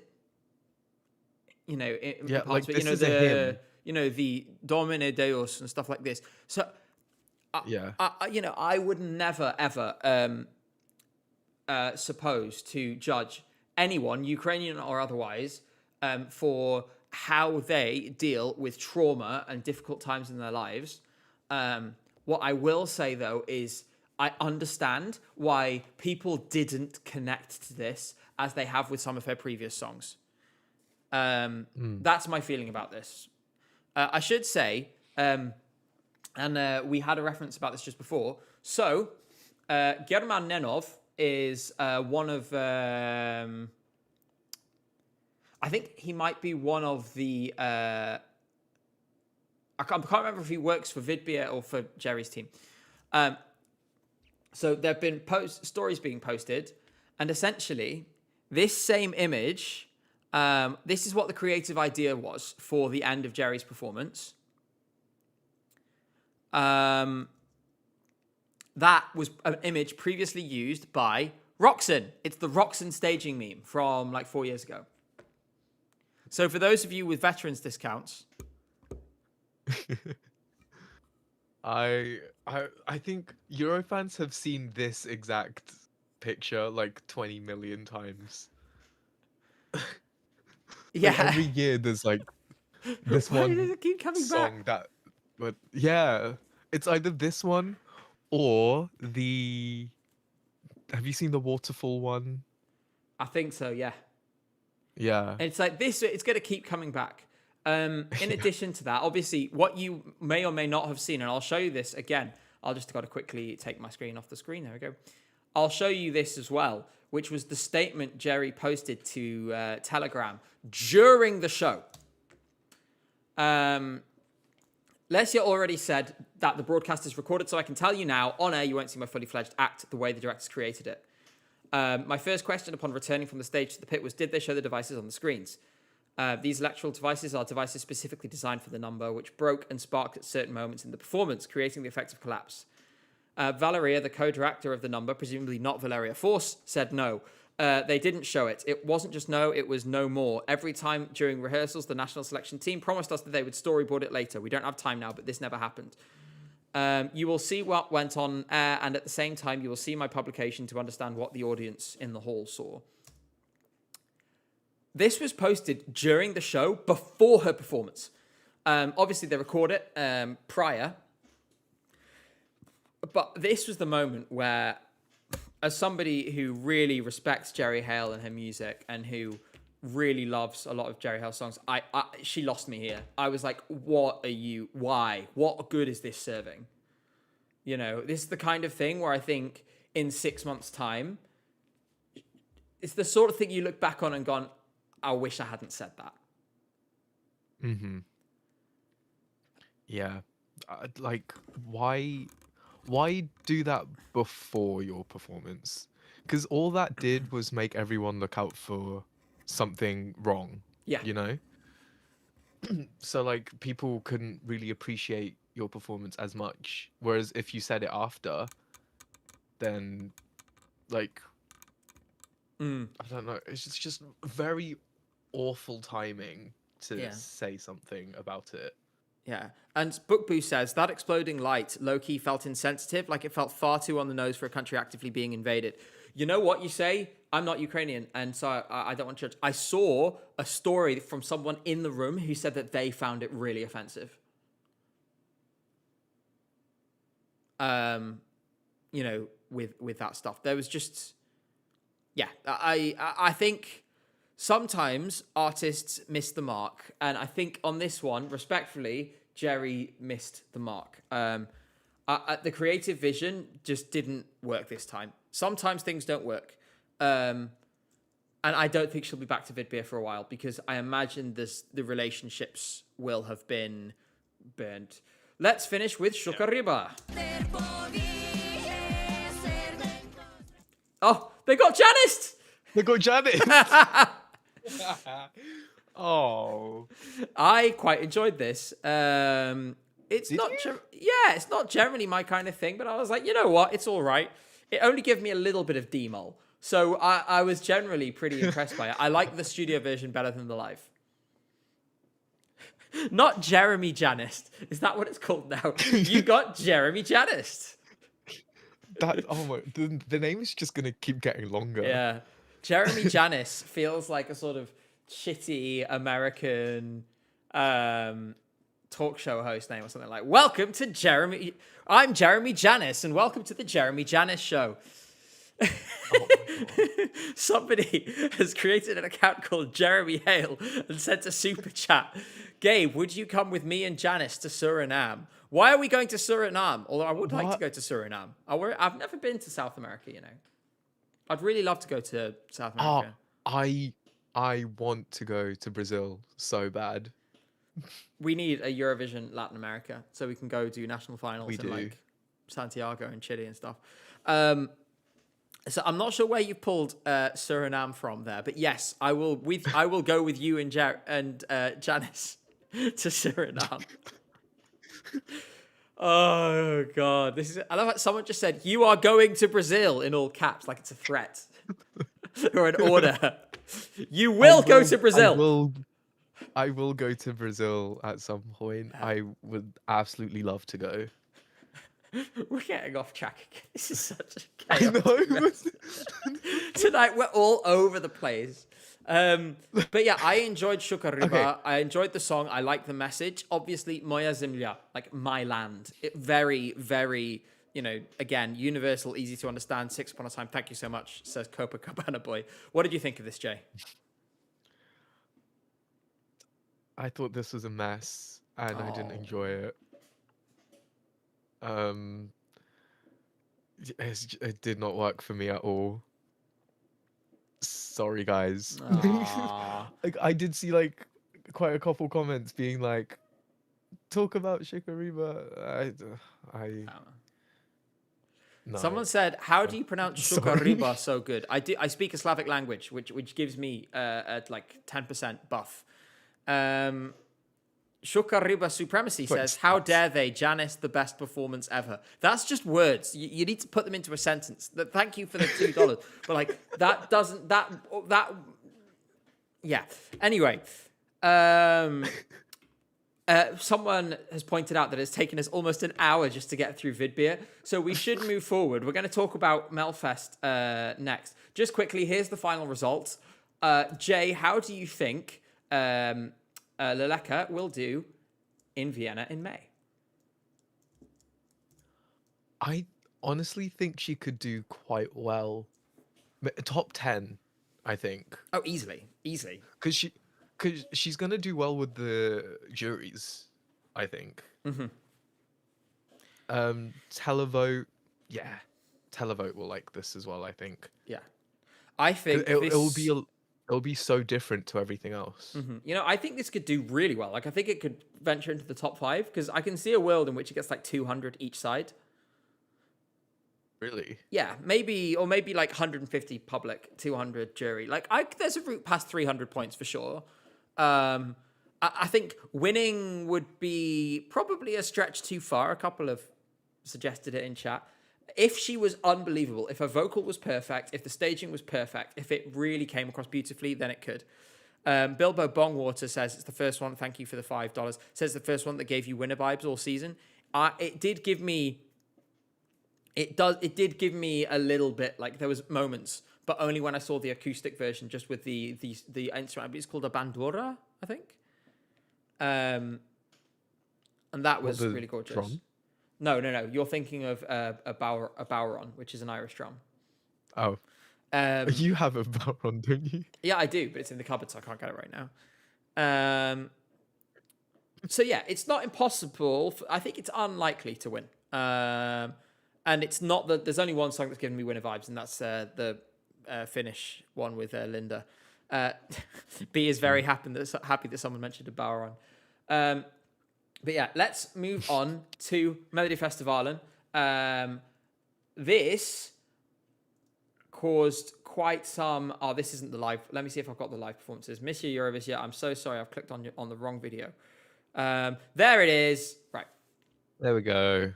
Like this is a hymn. The Domine Deus and stuff like this. So, I would never, ever suppose to judge anyone, Ukrainian or otherwise, for how they deal with trauma and difficult times in their lives. What I will say, though, is I understand why people didn't connect to this as they have with some of her previous songs. That's my feeling about this. I should say, and we had a reference about this just before. So, German Nenov is one of... I think he might be one of the... I can't remember if he works for Vidbir or for Jerry's team. So there have been stories being posted, and essentially, this same image... this is what the creative idea was for the end of Jerry's performance. That was an image previously used by Roxanne. It's the Roxanne staging meme from like 4 years ago. So for those of you with veterans discounts... I think Eurofans have seen this exact picture like 20 million times. Yeah. Like every year there's like this Why one does it keep coming song back? but yeah, it's either this one or the... Have you seen the waterfall one? I think so, yeah. Yeah. And it's like this, it's going to keep coming back. In addition to that, obviously, what you may or may not have seen, and I'll show you this again. I'll just got to quickly take my screen off the screen. There we go. I'll show you this as well, which was the statement Jerry posted to Telegram during the show. Lesia already said that the broadcast is recorded, so I can tell you now, on air, you won't see my fully fledged act the way the directors created it. My first question upon returning from the stage to the pit was, did they show the devices on the screens? These electrical devices are devices specifically designed for the number, which broke and sparked at certain moments in the performance, creating the effect of collapse. Valeria, the co-director of the number, presumably not Valeria Force, said no. They didn't show it. It wasn't just no, it was no more. Every time during rehearsals, the national selection team promised us that they would storyboard it later. We don't have time now, but this never happened. You will see what went on air, and at the same time, you will see my publication to understand what the audience in the hall saw. This was posted during the show, before her performance. Obviously, they record it prior. But this was the moment where, as somebody who really respects Jerry Heil and her music, and who really loves a lot of Jerry Heil songs, she lost me here. I was like, why? What good is this serving? This is the kind of thing where I think in 6 months' time, it's the sort of thing you look back on and gone, I wish I hadn't said that. Mm-hmm. Yeah. Like, why do that before your performance? Because all that did was make everyone look out for something wrong. Yeah. So, like, people couldn't really appreciate your performance as much. Whereas if you said it after, then, like, I don't know. It's just very awful timing to say something about it. Yeah. And Book Boo says, that exploding light low-key felt insensitive, like it felt far too on the nose for a country actively being invaded. You know what you say? I'm not Ukrainian, and so I don't want to judge. I saw a story from someone in the room who said that they found it really offensive. with that stuff. There was just, I think sometimes artists miss the mark, and I think on this one, respectfully, Jerry missed the mark. The creative vision just didn't work this time. Sometimes things don't work. And I don't think she'll be back to Vidbir for a while, because I imagine the relationships will have been burned. Let's finish with Shukariba. Oh, they got Janice! They got Janice! Oh. I quite enjoyed this. It's not generally my kind of thing, but I was like, you know what? It's all right. It only gave me a little bit of demol. So I was generally pretty impressed by it. I like the studio version better than the live. Not Jeremy Janist. Is that what it's called now? You got Jeremy Janist. The name is just gonna keep getting longer. Yeah. Jeremy Janis feels like a sort of shitty American talk show host name or something like, welcome to Jeremy. I'm Jeremy Janis, and welcome to the Jeremy Janis Show. Oh somebody has created an account called Jeremy Heil and sent a super chat. Gabe, would you come with me and Janice to Suriname? Why are we going to Suriname? Although I would like to go to Suriname. I've never been to South America, you know. I'd really love to go to South America. I want to go to Brazil so bad. We need a Eurovision Latin America so we can go do national finals in like Santiago and Chile and stuff. So I'm not sure where you pulled Suriname from there, but yes, I will go with you and Janice to Suriname. Oh God, I love how someone just said you are going to Brazil in all caps, like it's a threat or an order. You will go to Brazil. I will go to Brazil at some point. I would absolutely love to go. We're getting off track again. This is such a chaos. I know. Tonight we're all over the place. But yeah, I enjoyed Shukariba. Okay. I enjoyed the song. I like the message. Obviously, Moja Zemlja, like my land. It very, very, again, universal, easy to understand. Six Upon a Time. Thank you so much, says Copacabana Boy. What did you think of this, Jay? I thought this was a mess, and I didn't enjoy it. It did not work for me at all. Sorry, guys. Like I did see like quite a couple comments being like, "Talk about Shukariba." No. Someone said, "How do you pronounce Shukariba so good?" I speak a Slavic language, which gives me like 10% buff. Shukariba Supremacy says, "How dare they? Janice, the best performance ever." That's just words. You need to put them into a sentence. Thank you for the $2, but like that doesn't that. Yeah. Anyway, someone has pointed out that it's taken us almost an hour just to get through Vidbir, so we should move forward. We're going to talk about Melfest next. Just quickly, here's the final results. Jay, how do you think Leleka will do in Vienna in May? I honestly think she could do quite well. Top 10, I think. Oh, easily. Because she's going to do well with the juries, I think. Mm-hmm. Televote, yeah. Televote will like this as well, I think. Yeah. I think it'll be so different to everything else. Mm-hmm. I think this could do really well. Like, I think it could venture into the top 5 because I can see a world in which it gets like 200 each side. Really? Yeah, maybe like 150 public, 200 jury. Like, there's a route past 300 points for sure. I think winning would be probably a stretch too far. A couple have suggested it in chat. If she was unbelievable, if her vocal was perfect, if the staging was perfect, if it really came across beautifully, then it could. Bilbo Bongwater says it's the first one. Thank you for the $5. Says the first one that gave you winner vibes all season. It did give me a little bit, like there was moments, but only when I saw the acoustic version, just with the instrument. It's called a bandura, I think. And that was really gorgeous. Drum? No. You're thinking of a bowron, which is an Irish drum. Oh, you have a Balron, don't you? Yeah, I do, but it's in the cupboard, so I can't get it right now. So yeah, it's not impossible. I think it's unlikely to win. And it's not that there's only one song that's given me winner vibes, and that's the Finnish one with Linda. B is very happy that someone mentioned a Bauron. But yeah, let's move on to Melodifestivalen. This caused quite some. Oh, this isn't the live. Let me see if I've got the live performances. Monsieur Eurovision. I'm so sorry. I've clicked on the wrong video. There it is. Right. There we go.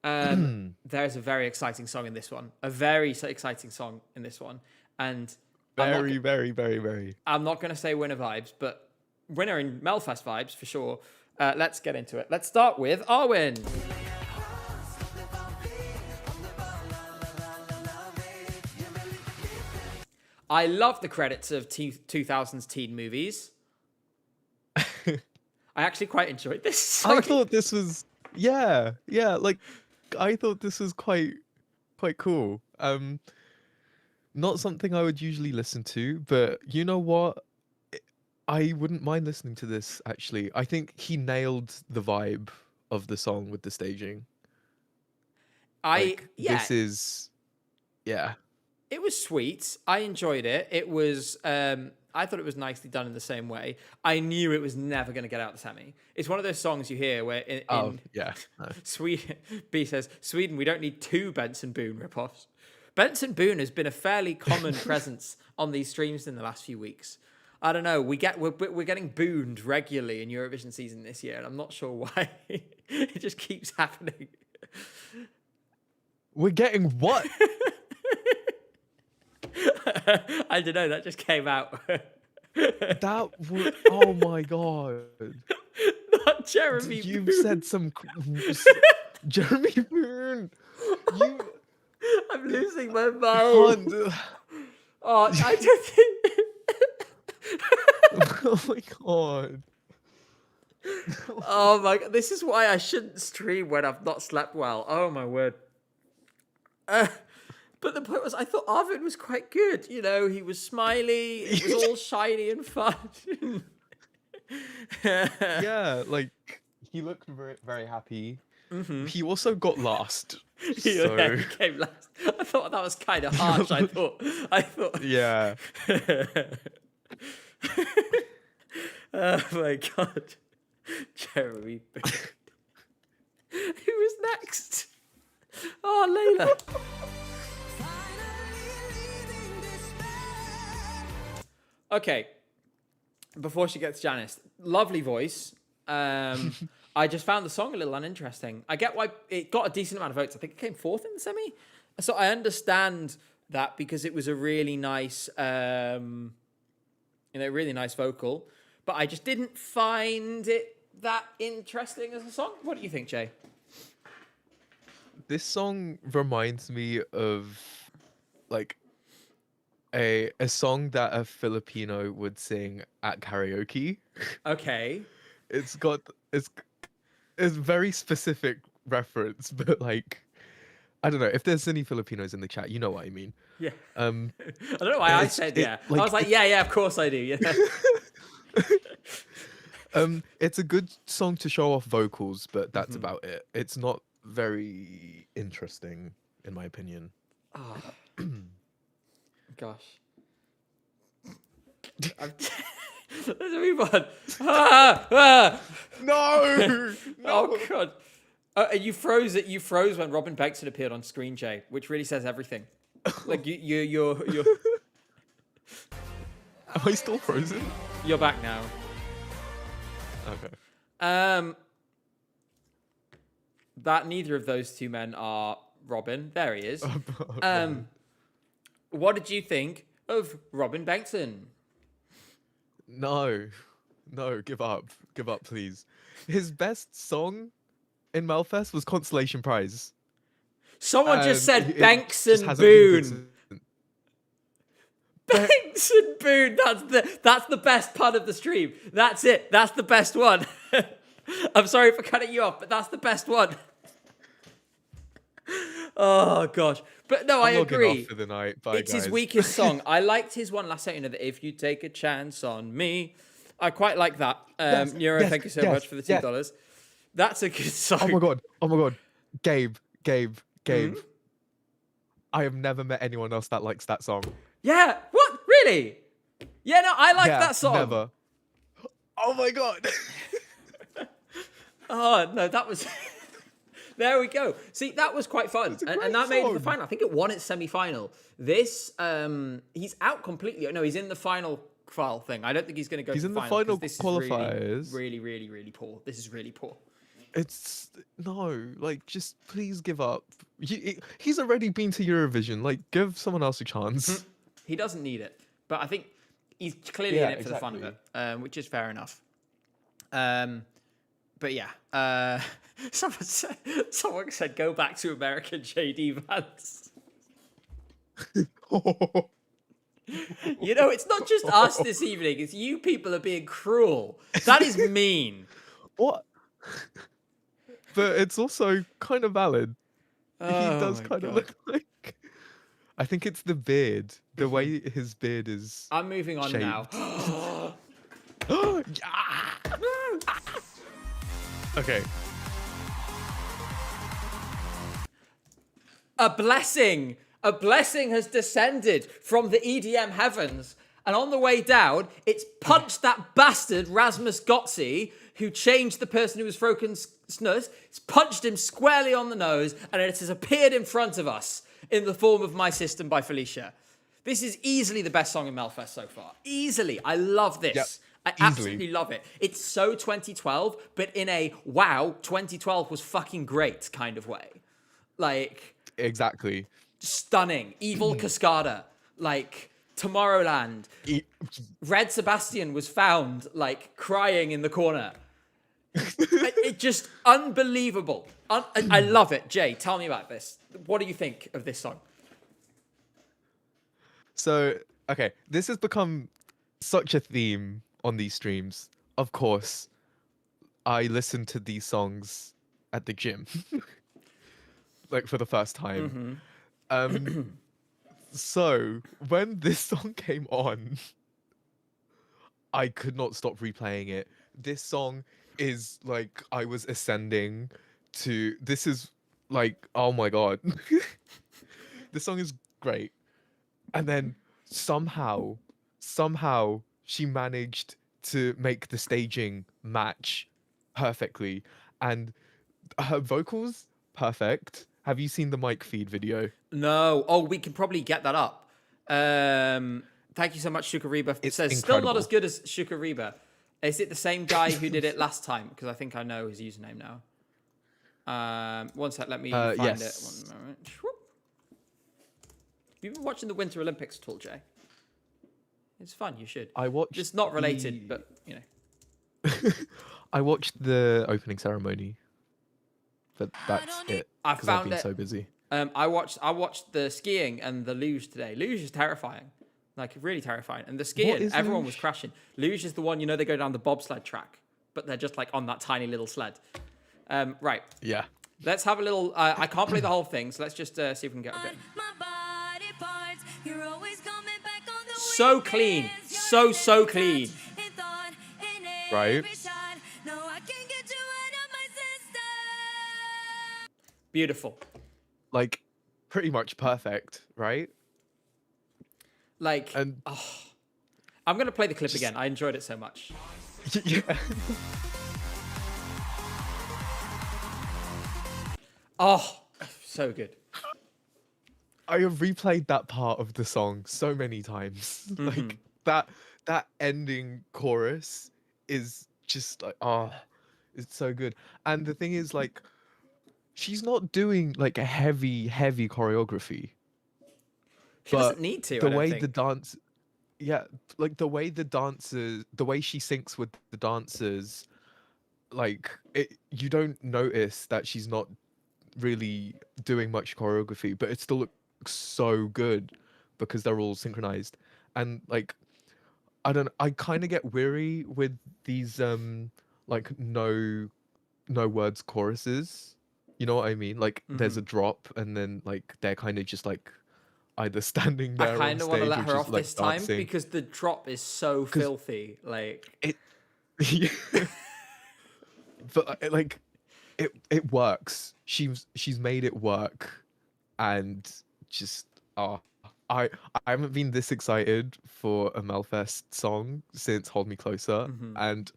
There's a very exciting song in this one. A very exciting song in this one. And Very. I'm not going to say winner vibes, but winner in Melfest vibes for sure. Let's get into it. Let's start with Arwen. I love the credits of 2000s teen movies. I actually quite enjoyed this song. I thought this was like I thought this was quite cool. Not something I would usually listen to, but you know what? I wouldn't mind listening to this actually. I think he nailed the vibe of the song with the staging. This is It was sweet. I enjoyed it. It was I thought it was nicely done in the same way. I knew it was never going to get out the semi. It's one of those songs you hear where Sweden, B says, Sweden, we don't need two Benson Boone ripoffs. Benson Boone has been a fairly common presence on these streams in the last few weeks. I don't know. We're getting booned regularly in Eurovision season this year, and I'm not sure why. It just keeps happening. We're getting what? I don't know. That just came out. Oh my god! Not Jeremy. You've Boone. said some Jeremy Boone. I'm losing my mind. Oh, I just think. Oh my god. Oh my god. This is why I shouldn't stream when I've not slept well. Oh my word. But the point was, I thought Arvid was quite good. You know, he was smiley. It was all shiny and fun. Yeah, like he looked very, very happy. Mm-hmm. He also got last. Yeah, he came last. I thought that was kind of harsh. I thought. Yeah. Oh my god, Jeremy. Who was next? Oh, Layla. Okay, before she gets Janice, lovely voice. I just found the song a little uninteresting. I get why it got a decent amount of votes. I think it came fourth in the semi. So I understand that because it was a really nice, really nice vocal. But I just didn't find it that interesting as a song. What do you think, Jay? This song reminds me of like a song that a Filipino would sing at karaoke. Okay. It's very specific reference, but like I don't know if there's any Filipinos in the chat, you know what I mean. Yeah. I don't know why I said yeah. I was like, yeah, of course I do. Yeah. It's a good song to show off vocals, but that's about it. It's not very interesting, in my opinion. Oh. Gosh. Let's move on. No! Oh god. You froze it. You froze when Robin Bexon appeared on screen, Jay, which really says everything. Like you're. Am I still frozen? You're back now. Okay. That neither of those two men are Robin. There he is. What did you think of Robin Bengtson? No, give up, please. His best song in Melfest was Consolation Prize. Someone just said Bengtson Boone. Bengtson Boone. That's the best part of the stream. That's it. That's the best one. I'm sorry for cutting you off, but that's the best one. Oh gosh, but no, I I'm logging off agree. for the night. Bye, It's his guys. weakest song. I liked his one last night. You know, that if you take a chance on me, I quite like that. Yes, Neuro, yes, thank you so yes, much for the yes. $2. That's a good song. Oh my god. Oh my god. Gabe. Hmm? I have never met anyone else that likes that song. Yeah. What? Really? Yeah. No, I like Yeah, that song. never. Oh my god. Oh no, that was. There we go. See, that was quite fun, It's a and great that made it to the song. final. I think it won its semi-final. This, he's out completely. No, he's in the final file thing. I don't think he's going to go. He's to in the final 'cause final this qualifiers. Is really poor. This is really poor. It's no, like just please give up. He's already been to Eurovision. Like give someone else a chance. He doesn't need it, but I think he's clearly Yeah, in it for the fun of exactly. it, which is fair enough. But yeah, someone said go back to American JD Vance. You know, it's not just us this evening; it's you people are being cruel. That is mean. What? But it's also kind of valid. He Oh does my kind of God. look like. I think it's the beard. The way his beard is. I'm moving on now. Yeah. Okay. A blessing has descended from the EDM heavens. And on the way down, it's punched that bastard Rasmus Gotzi, who changed the person who was Froken Snus. It's punched him squarely on the nose, and it has appeared in front of us in the form of My System by Felicia. This is easily the best song in Melfest so far. Easily. I love this. Yep. I absolutely love it. It's so 2012, but in a wow, 2012 was fucking great kind of way. Like, Exactly. stunning. Evil Cascada. Like, Tomorrowland. Red Sebastian was found, like, crying in the corner. It just unbelievable. I love it. Jay, tell me about this. What do you think of this song? So, okay, this has become such a theme on these streams. Of course, I listen to these songs at the gym, like for the first time. So when this song came on, I could not stop replaying it. This song is like I was ascending to. This is like, oh my god, this song is great. And then somehow she managed to make the staging match perfectly, and her vocals perfect. Have you seen the mic feed video? No. Oh, we can probably get that up. Thank you so much, Shuka Reba. It It's says, still not as incredible. good as Shuka Reba. Is it the same guy who did it last time? Because I think I know his username now. One sec, let me find it. Yes. One moment. Whoop. Have you been watching the Winter Olympics at all, Jay? It's fun, you should. I watched. It's not related, but, you know. I watched the opening ceremony, but that's it. I Because I've found been it. so busy. I watched the skiing and the luge today. Luge is terrifying. Like, really terrifying. And the skiing, is everyone was luge? crashing. Luge is the one, you know, they go down the bobsled track, but they're just, like, on that tiny little sled. Right. Yeah. Let's have a little... I can't play the whole thing, so let's just see if we can get a bit. So clean. So clean. Right. Beautiful. Like, pretty much perfect, right? Like, And I'm going to play the clip again. I enjoyed it so much. yeah. Oh, so good. I have replayed that part of the song so many times. Like that ending chorus is just like, oh, it's so good. And the thing is, like, she's not doing like a heavy choreography. She But doesn't need to, the I don't way think. the dance, yeah, like the way the dancers, the way she syncs with the dancers, like you don't notice that she's not really doing much choreography, but it still looks so good because they're all synchronized. And like, I kind of get weary with these like no words choruses. You know what I mean? Like there's Hmm. a drop, and then like they're kind of just like either standing I there on kind of want to stage let or her just off like this time dancing. because the drop is so Because filthy. Like, it, but like it works. She's made it work, and just ah, I I haven't been this excited for a Melfest song since Hold Me Closer, mhm. and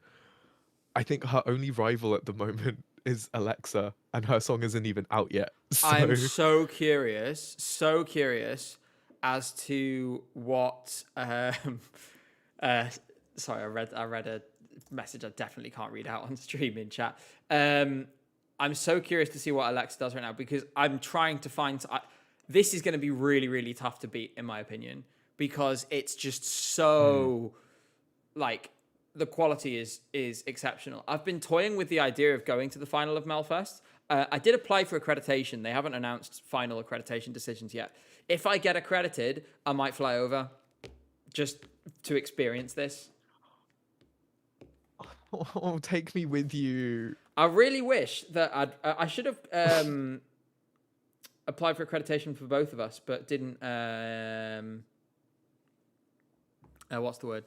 I think her only rival at the moment is Alexa, and her song isn't even out yet. I'm So so curious as to what. Uh, sorry, I read a message I definitely can't read out on stream in chat. I'm so curious to see what Alexa does right now because I'm trying to find. This is going to be really really tough to beat in my opinion because it's just mm, so like the quality is exceptional. I've been toying with the idea of going to the final of Melfest. I did apply for accreditation. They haven't announced final accreditation decisions yet. If I get accredited, I might fly over just to experience this. oh, take me with you. I really wish that I should have applied for accreditation for both of us, but didn't. What's the word?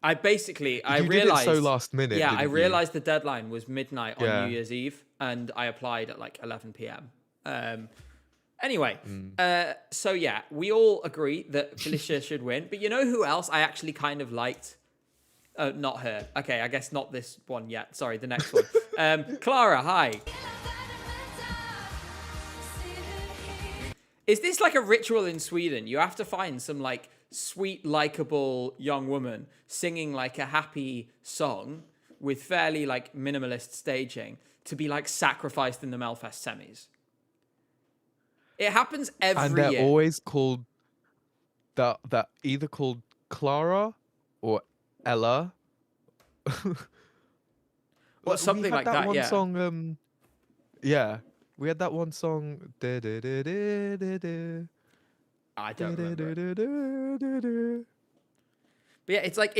I You did it so realized, last minute, yeah, I didn't you? realized the deadline was midnight on New Yeah. Year's Eve, and I applied at like 11 p.m. Anyway, Mm. so yeah, we all agree that Felicia should win, but you know who else I actually kind of liked? Not her. Okay, I guess not this one yet. Sorry, the next one. Clara, hi. Is this like a ritual in Sweden? You have to find some like sweet, likable young woman singing like a happy song with fairly like minimalist staging to be like sacrificed in the Melfest semis. It happens And every they're year. always called that either called Clara or Ella. Well, Like, we something had like that that, one yeah. song. Yeah, we had that one song. I don't remember it. But yeah, it's like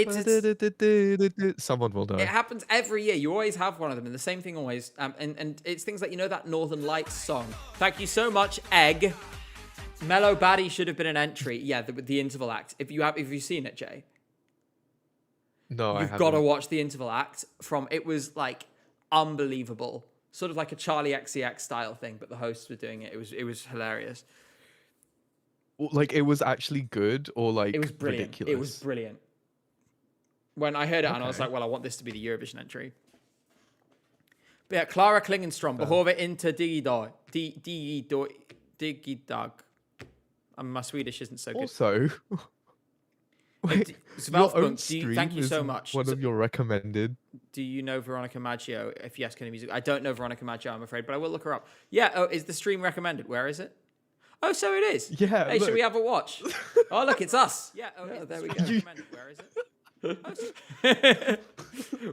Someone will it know. happens every year. You always have one of them, and the same thing always. And it's things like that Northern Lights song. Thank you so much, Egg. Mellow Baddie should have been an entry. Yeah, the interval act. If you've seen it, Jay, No, I you've got to haven't. watch the interval act. It was like unbelievable, sort of like a Charlie XCX style thing, but the hosts were doing it. It was hilarious. Like it was actually good or It like was brilliant. It was ridiculous. brilliant. When I heard it, and I was Okay. like, well, I want this to be the Eurovision entry. But yeah, Clara Klingenstrom, Fair. behöver inte digidog. My Swedish isn't so good. Also, wait, your own Thank stream you is so much. one of your recommended. Do you know Veronica Maggio? If yes, can you music? I don't know Veronica Maggio, I'm afraid, but I will look her up. Yeah, oh, is the stream recommended? Where is it? Oh, so it is. Yeah, Hey, should look. we have a watch? Oh, look, it's us. Yeah, there we go. You- Recommended. Where is it?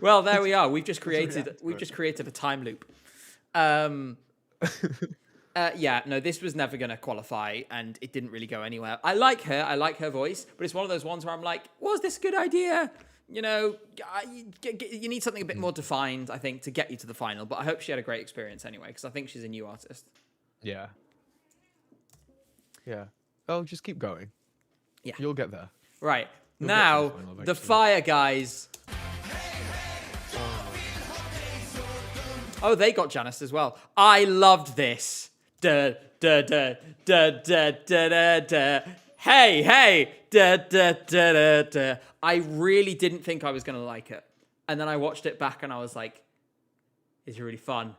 Well, there we are. We've just created a time loop. Yeah, no, this was never going to qualify, and it didn't really go anywhere. I like her voice, but it's one of those ones where I'm like, was this a good idea? You need something a bit more defined, I think, to get you to the final. But I hope she had a great experience anyway, because I think she's a new artist. Yeah. Yeah. Oh, just keep going. Yeah. You'll get there. Right. You'll Now, get to the final the eventually. Fire Guys. Oh, they got Janice as well. I loved this. Da da da da da da da da. Hey, hey. Da da da da da. I really didn't think I was going to like it. And then I watched it back and I was like, it's really fun.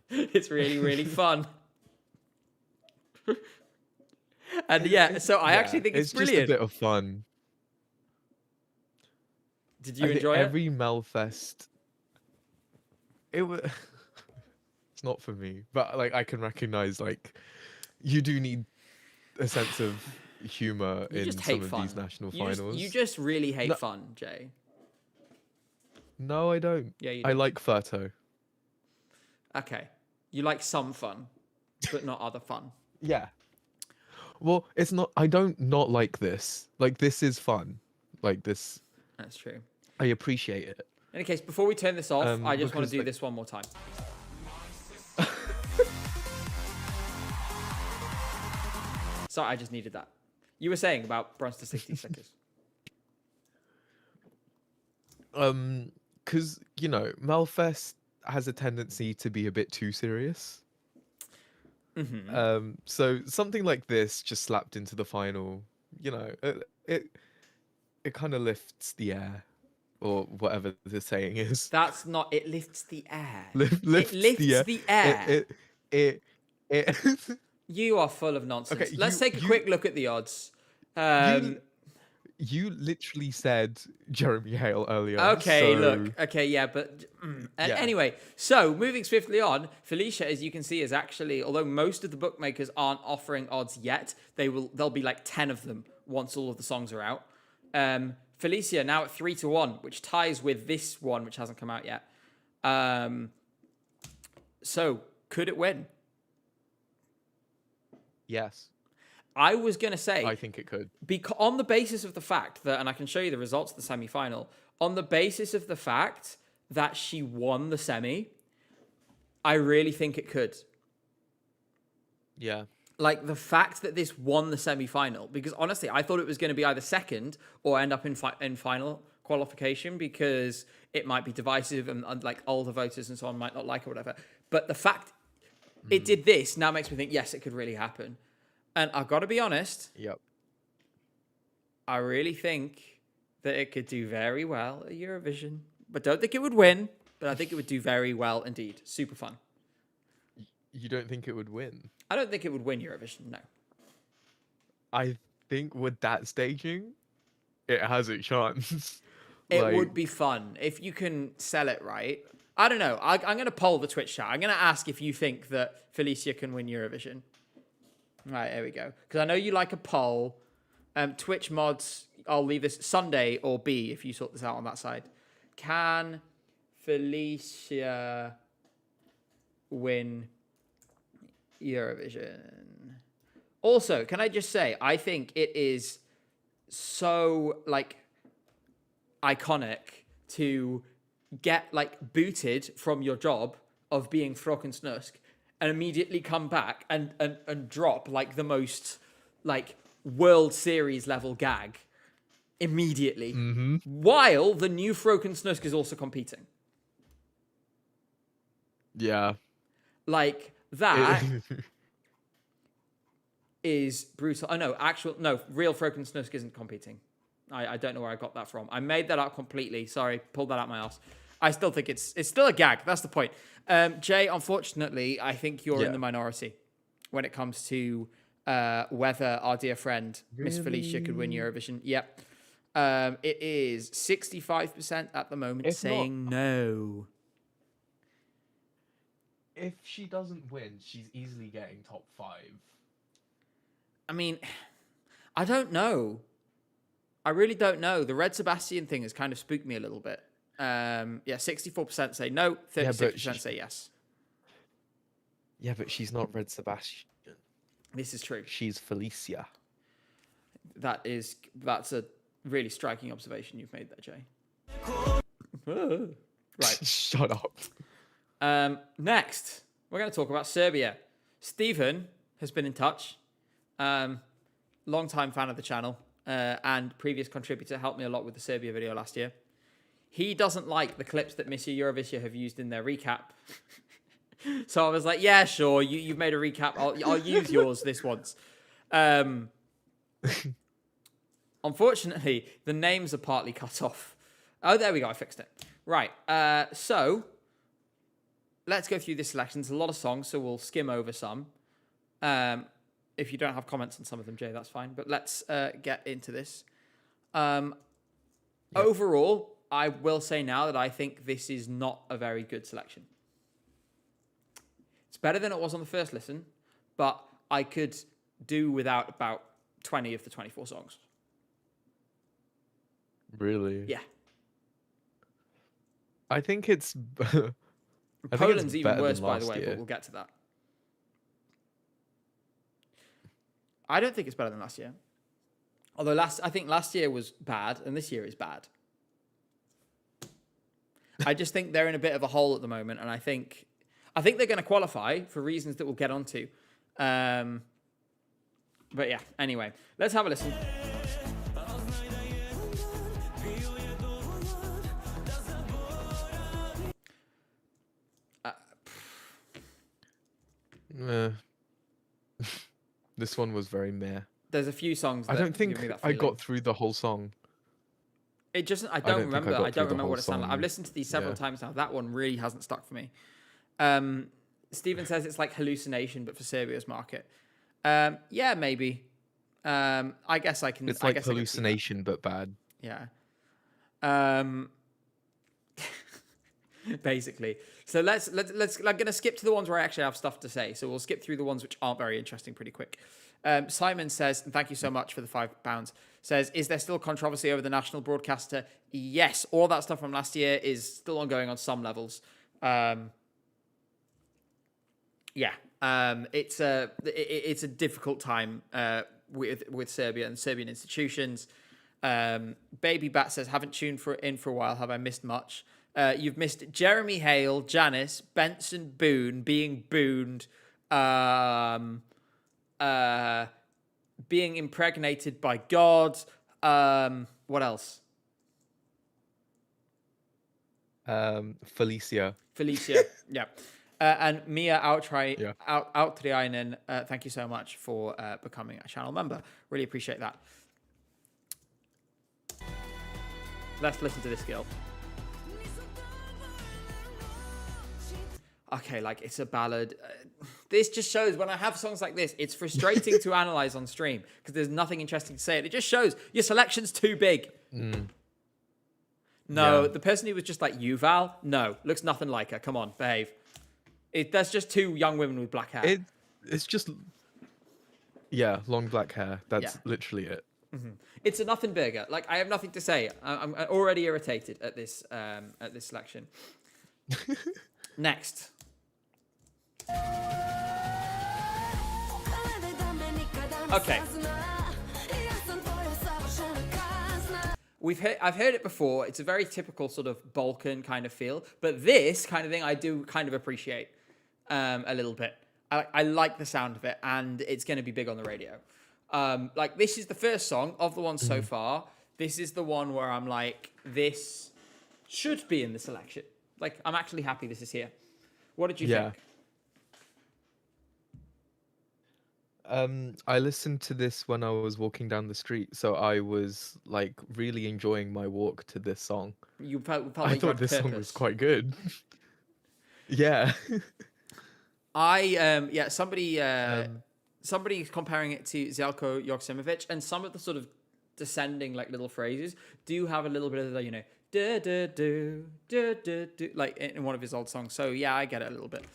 It's really, really fun. And yeah, so I actually think it's brilliant. Just a bit of fun. Did you I think enjoy it? every Melfest, it was. It's not for me, but like I can recognize like you do need a sense of humor You in just some hate of fun. these national finals. You just really hate No. fun, Jay. No, I don't. Yeah, you I do. like Furto. Okay. You like some fun, but not other fun. Yeah. Well, it's not. I don't not like this. Like this is fun. Like this, That's true. I appreciate it. In any case, before we turn this off, I just want because, to do like- this one more time. Sorry, I just needed that. You were saying about Bronze to 60 stickers. Because, Melfest has a tendency to be a bit too serious. Mm-hmm. So something like this just slapped into the final, it kind of lifts the air, or whatever the saying is. That's not. It lifts the air. It Lifts the lifts air. the It air. it. You are full of nonsense. Okay, Let's take a quick look at the odds. you you literally said Jeremy Hale earlier, Okay, look. so Okay, yeah, but yeah. anyway, so moving swiftly on, Felicia, as you can see, is actually, although most of the bookmakers aren't offering odds yet, there'll be like 10 of them once all of the songs are out. Felicia now at 3-1, which ties with this one, which hasn't come out yet. So could it win? Yes, I was gonna say, I think it could. on the basis of the fact that, and I can show you the results of the semi-final, on the basis of the fact that she won the semi, I really think it could. Yeah. Like, the fact that this won the semi-final, because honestly, I thought it was going to be either second or end up in final qualification, because it might be divisive and like older voters and so on might not like it or whatever. But the fact it did this now makes me think, yes, it could really happen. And I've got to be honest, Yep. I really think that it could do very well at Eurovision. But don't think it would win, but I think it would do very well indeed. Super fun. You don't think it would win? I don't think it would win Eurovision, no. I think with that staging, it has a chance. It would be fun if you can sell it right. I don't know. I'm going to poll the Twitch chat. I'm going to ask if you think that Felicia can win Eurovision. Right, there we go. Because I know you like a poll. Twitch mods, I'll leave this Sunday or B if you sort this out on that side. Can Felicia win Eurovision? Also, can I just say, I think it is so, like, iconic to get, like, booted from your job of being Fröken Snusk and immediately come back and drop, like, the most, like, World Series level gag immediately, while the new Fröken Snusk is also competing. Yeah. Like, that is brutal. Oh, no, real Fröken Snusk isn't competing. I don't know where I got that from. I made that up completely. Sorry, pulled that out my ass. I still think it's still a gag. That's the point. Jay, unfortunately, I think you're in the minority when it comes to whether our dear friend Miss Felicia could win Eurovision. Yep. It is 65% at the moment saying no. If she doesn't win, she's easily getting top 5. I mean, I don't know. I really don't know. The Red Sebastian thing has kind of spooked me a little bit. 64% say no, 36% say yes. Yeah, but she's not Red Sebastian. This is true. She's Felicia. That's a really striking observation you've made there, Jay. Right. Shut up. Next, we're going to talk about Serbia. Stephen has been in touch. Long-time fan of the channel and previous contributor, helped me a lot with the Serbia video last year. He doesn't like the clips that Miss Eurovision have used in their recap. So I was like, yeah, sure, you've made a recap. I'll use yours this once. Unfortunately, the names are partly cut off. Oh, there we go. I fixed it. Right. So let's go through this selection. There's a lot of songs, so we'll skim over some. If you don't have comments on some of them, Jay, that's fine. But let's get into this. Overall, I will say now that I think this is not a very good selection. It's better than it was on the first listen, but I could do without about 20 of the 24 songs. Really? Yeah. I think it's... Poland's even worse, by the way, but we'll get to that. I don't think it's better than last year. Although I think last year was bad, and this year is bad. I just think they're in a bit of a hole at the moment, and I think they're going to qualify for reasons that we'll get onto. But yeah, anyway, let's have a listen. This one was very meh. There's a few songs that I don't think give me that I feeling. got through the whole song. It just, I don't don't think I remember. got I through don't the remember whole what it sounded like. I've song. listened to these several Yeah. times now. That one really hasn't stuck for me. Stephen says it's like hallucination, but for Serbia's market. Yeah, maybe. I guess I can. It's I like guess I can see that. hallucination but bad. Yeah. Basically. So let's I'm gonna skip to the ones where I actually have stuff to say. So we'll skip through the ones which aren't very interesting pretty quick. Simon says, and thank you so much for the £5, says, is there still controversy over the national broadcaster? Yes, all that stuff from last year is still ongoing on some levels. It's a difficult time with Serbia and Serbian institutions. Baby Bat says, haven't tuned in for a while. Have I missed much? You've missed Jeremy Heil, Janice, Benson Boone being booned, being impregnated by God. What else? Felicia. Yeah. And Mia Outriainen, thank you so much for becoming a channel member. Really appreciate that. Let's listen to this girl. Okay, like, it's a ballad. This just shows when I have songs like this, it's frustrating to analyze on stream because there's nothing interesting to say. It just shows your selection's too big. No, Yeah. the person who was just like Yuval, no, looks nothing like her. Come on, behave. That's just two young women with black hair. It's just, yeah, long black hair. That's literally it. It's a nothing burger. Like, I have nothing to say. I'm already irritated at this selection. Next. Okay. I've heard it before. It's a very typical sort of Balkan kind of feel, but this kind of thing I do kind of appreciate a little bit. I like the sound of it, and it's going to be big on the radio. Like, this is the first song of the ones so far. This is the one where I'm like, this should be in the selection. Like, I'm actually happy this is here. What did you think? I listened to this when I was walking down the street, so I was like really enjoying my walk to this song. You felt I like you thought had this song was purpose. quite good. Yeah. Somebody's comparing it to Zelko Joksimovic, and some of the sort of descending like little phrases do have a little bit of the, do do do do do do, like in one of his old songs. So yeah, I get it a little bit.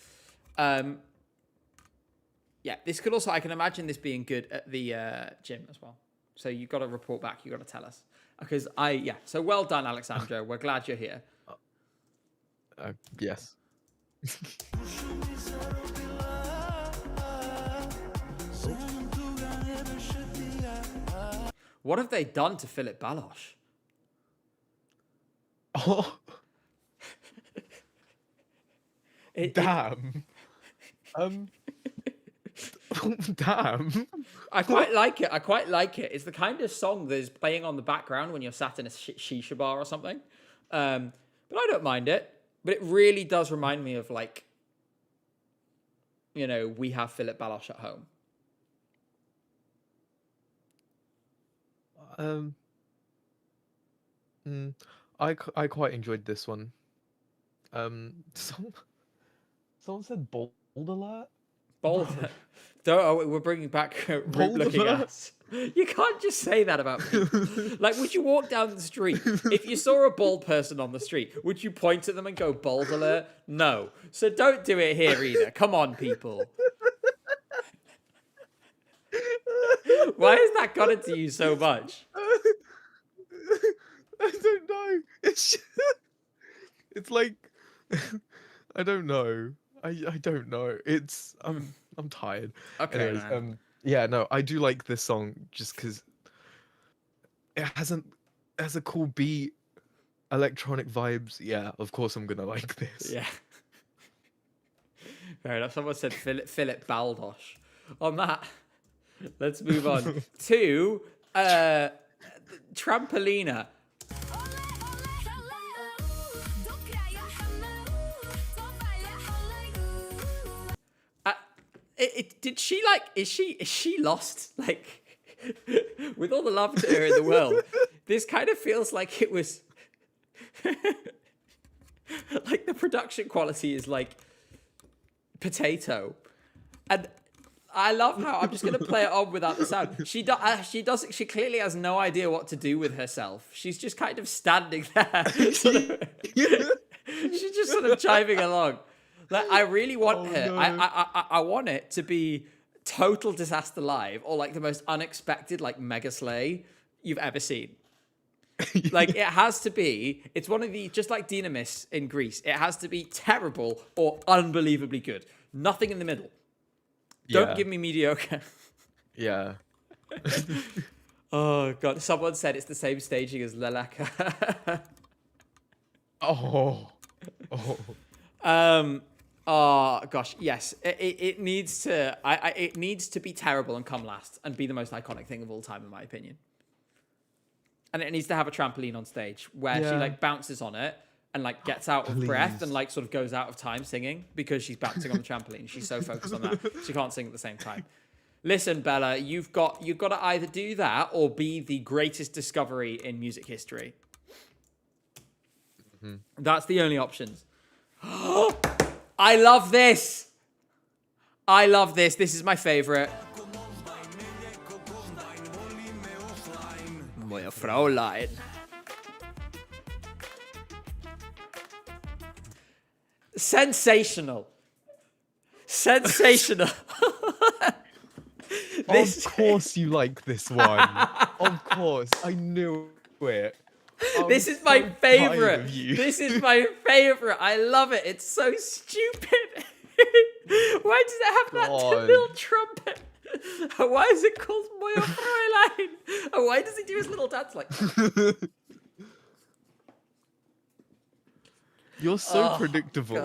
Yeah, this could also, I can imagine this being good at the gym as well. So you've got to report back. You've got to tell us. Because so well done, Alexandra. We're glad you're here. Yes. What have they done to Philip Baloch? Oh. Damn. Damn. I quite like it. It's the kind of song that is playing on the background when you're sat in a shisha bar or something. But I don't mind it. But it really does remind me of, like, we have Philip Baloch at home. I quite enjoyed this one. Someone said bold alert. Bold. We're bringing back rude looking ass. You can't just say that about people. Like, would you walk down the street? If you saw a bald person on the street, would you point at them and go, bold alert? No. So don't do it here either. Come on, people. Why has that got into you so much? I don't know. It's like, I don't know. I don't know. I'm tired. Okay. Anyways, yeah, no, I do like this song just because it has a cool beat, electronic vibes. Yeah, of course I'm gonna like this. Yeah. Fair enough. Someone said Philip Baldosh. On that, Let's move on to Trampolina. Did she like? Is she lost? Like, with all the love to her in the world, this kind of feels like it was. Like the production quality is like potato, and I love how I'm just gonna play it on without the sound. She clearly has no idea what to do with herself. She's just kind of standing there. She's just sort of chiming along. Like, I really want her. No. I want it to be total disaster live, or like the most unexpected like mega slay you've ever seen. Like, it has to be. It's one of the, just like Dynamis in Greece. It has to be terrible or unbelievably good. Nothing in the middle. Don't give me mediocre. Yeah. Oh god! Someone said it's the same staging as leleka. Oh. Oh gosh, yes. It needs to. It needs to be terrible and come last and be the most iconic thing of all time, in my opinion. And it needs to have a trampoline on stage where she like bounces on it and like gets out of breath and like sort of goes out of time singing because she's bouncing on the trampoline. She's so focused on that she can't sing at the same time. Listen, Bella, you've got to either do that or be the greatest discovery in music history. Mm-hmm. That's the only options. I love this. I love this. This is my favorite. Moja Fraulein. Sensational. Sensational. Of course you like this one. Of course. I knew it. This is my favorite. This is my favorite. I love it. It's so stupid. Why does it have that little trumpet? Why is it called Moja Fraulein? And why does he do his little dance like that? You're so predictable.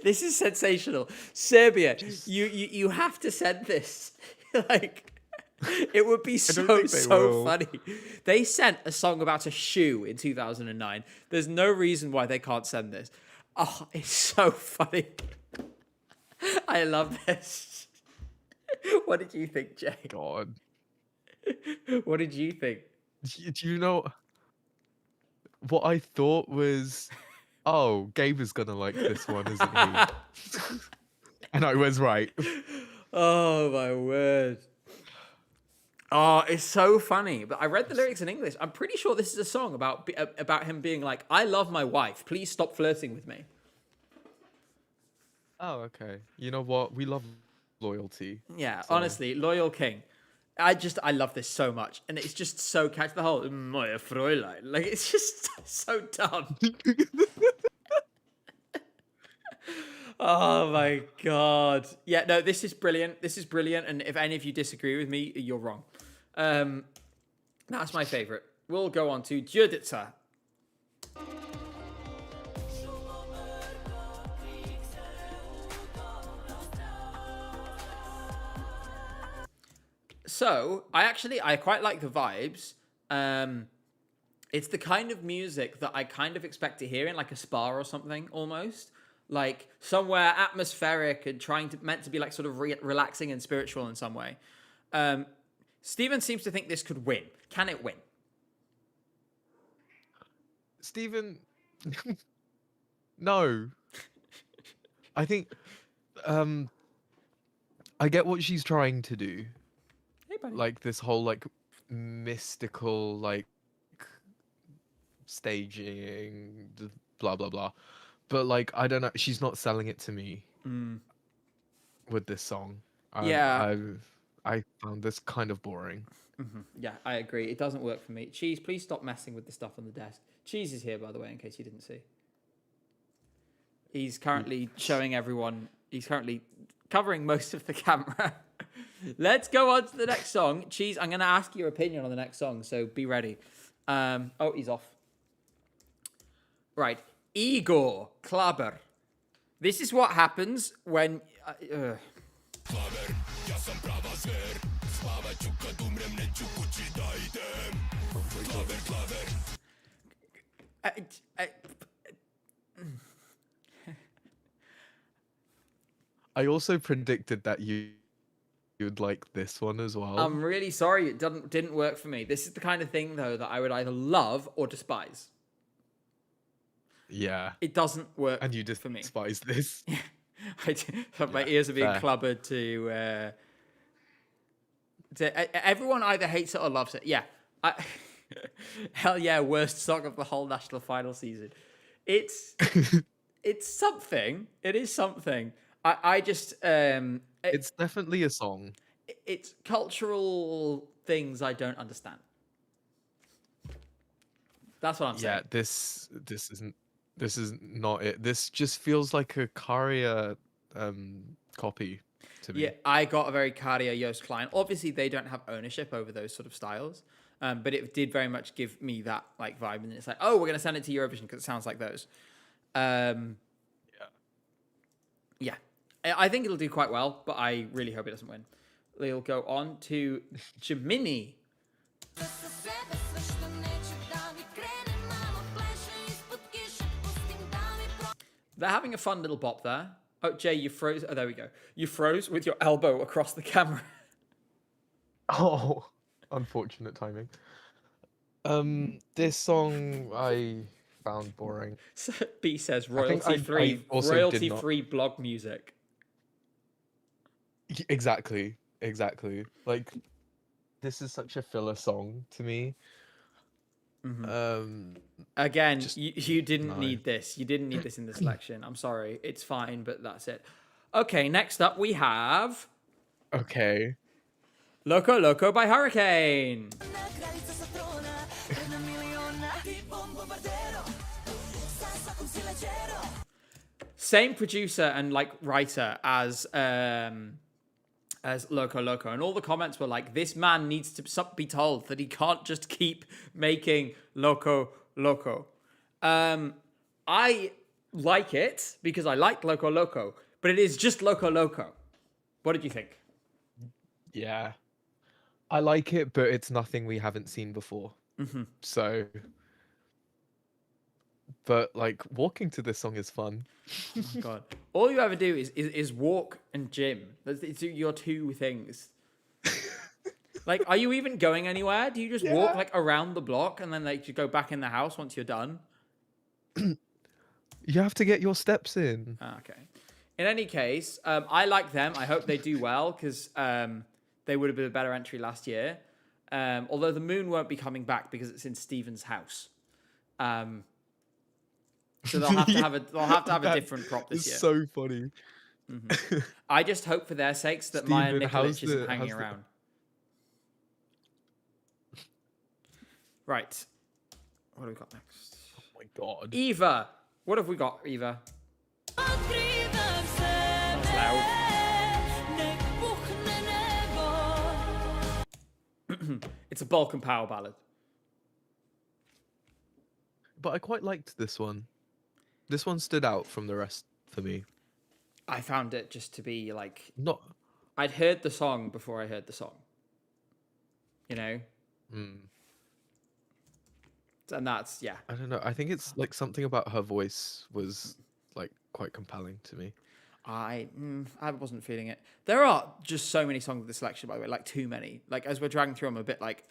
This is sensational. Serbia, you have to send this. Like, it would be so funny. They sent a song about a shoe in 2009. There's no reason why they can't send this. Oh, it's so funny. I love this. What did you think, Jay? God. What did you think? Do you know what I thought was? Oh, Gabe is gonna like this one, isn't he? And I was right. Oh my word. Oh, it's so funny. But I read the lyrics in English. I'm pretty sure this is a song about him being like, I love my wife. Please stop flirting with me. Oh, okay. You know what? We love loyalty. Yeah, so. Honestly, loyal king. I love this so much. And it's just so catchy. The whole Moja Fraulein. Like, it's just so dumb. Oh my god. Yeah, no, this is brilliant. This is brilliant. And if any of you disagree with me, you're wrong. That's my favorite. We'll go on to Judica. So, I quite like the vibes. It's the kind of music that I kind of expect to hear in like a spa or something, almost. Like somewhere atmospheric and meant to be like sort of relaxing and spiritual in some way. Steven seems to think this could win. Can it win? Steven, no. I think I get what she's trying to do. Hey, buddy. Like this whole like mystical like staging, blah blah blah. But like I don't know, she's not selling it to me with this song. I found this kind of boring. Mm-hmm. Yeah, I agree. It doesn't work for me. Cheese, please stop messing with the stuff on the desk. Cheese is here, by the way, in case you didn't see. He's currently showing everyone. He's currently covering most of the camera. Let's go on to the next song. Cheese, I'm going to ask your opinion on the next song, so be ready. Oh, he's off. Right. Igor Klaber. This is what happens when. I also predicted that you'd like this one as well. I'm really sorry it didn't work for me. This is the kind of thing though that I would either love or despise. Yeah. It doesn't work And you for me. despise this. My ears are being fair. clubbered to everyone either hates it or loves it. Yeah. Hell yeah, worst song of the whole national final season. It's something. It is something. I just It's definitely a song. it's cultural things I don't understand. That's what I'm saying. Yeah, this is not it. This just feels like a Karia copy to me. Yeah, I got a very Kadia Joost Klein. Obviously, they don't have ownership over those sort of styles, but it did very much give me that like vibe. And it's like, oh, we're gonna send it to Eurovision because it sounds like those. Yeah, I think it'll do quite well, but I really hope it doesn't win. They'll go on to Gemini. They're having a fun little bop there. Oh, Jay, you froze. Oh, there we go. You froze with your elbow across the camera. Oh, unfortunate timing. This song I found boring. B says I think royalty-free, I also did not- royalty-free blog music. Exactly. Like, this is such a filler song to me. Again, Just you didn't no. need this. You didn't need this in the selection. I'm sorry. It's fine, but that's it. Okay, next up we have Okay. Loco Loco by Hurricane. Same producer and like writer as Loco Loco, and all the comments were like, this man needs to be told that he can't just keep making Loco Loco. I like it because I like Loco Loco, but it is just Loco Loco. What did you think? Yeah. I like it, but it's nothing we haven't seen before. So, but like walking to this song is fun. Oh my God. All you ever do is walk and gym. It's your two things. Like, are you even going anywhere? Do you just walk like around the block and then like you go back in the house once you're done? You have to get your steps in. Okay. In any case, I like them. I hope they do well because they would have been a better entry last year. Although the moon won't be coming back because it's in Steven's house. So they'll have to have a different prop this year. It's so funny. I just hope for their sakes that Maya Steven, Nikolic isn't hanging around. Right. What do we got next? Oh my God. Eva. What have we got, Eva? That's loud. It's a Balkan power ballad. But I quite liked this one. This one stood out from the rest for me. I found it just to be like, Not. I'd heard the song before I heard the song. You know? And that's, yeah. I don't know. I think it's like something about her voice was like quite compelling to me. I wasn't feeling it. There are just so many songs in the selection, by the way, like too many. Like as we're dragging through, I'm a bit like,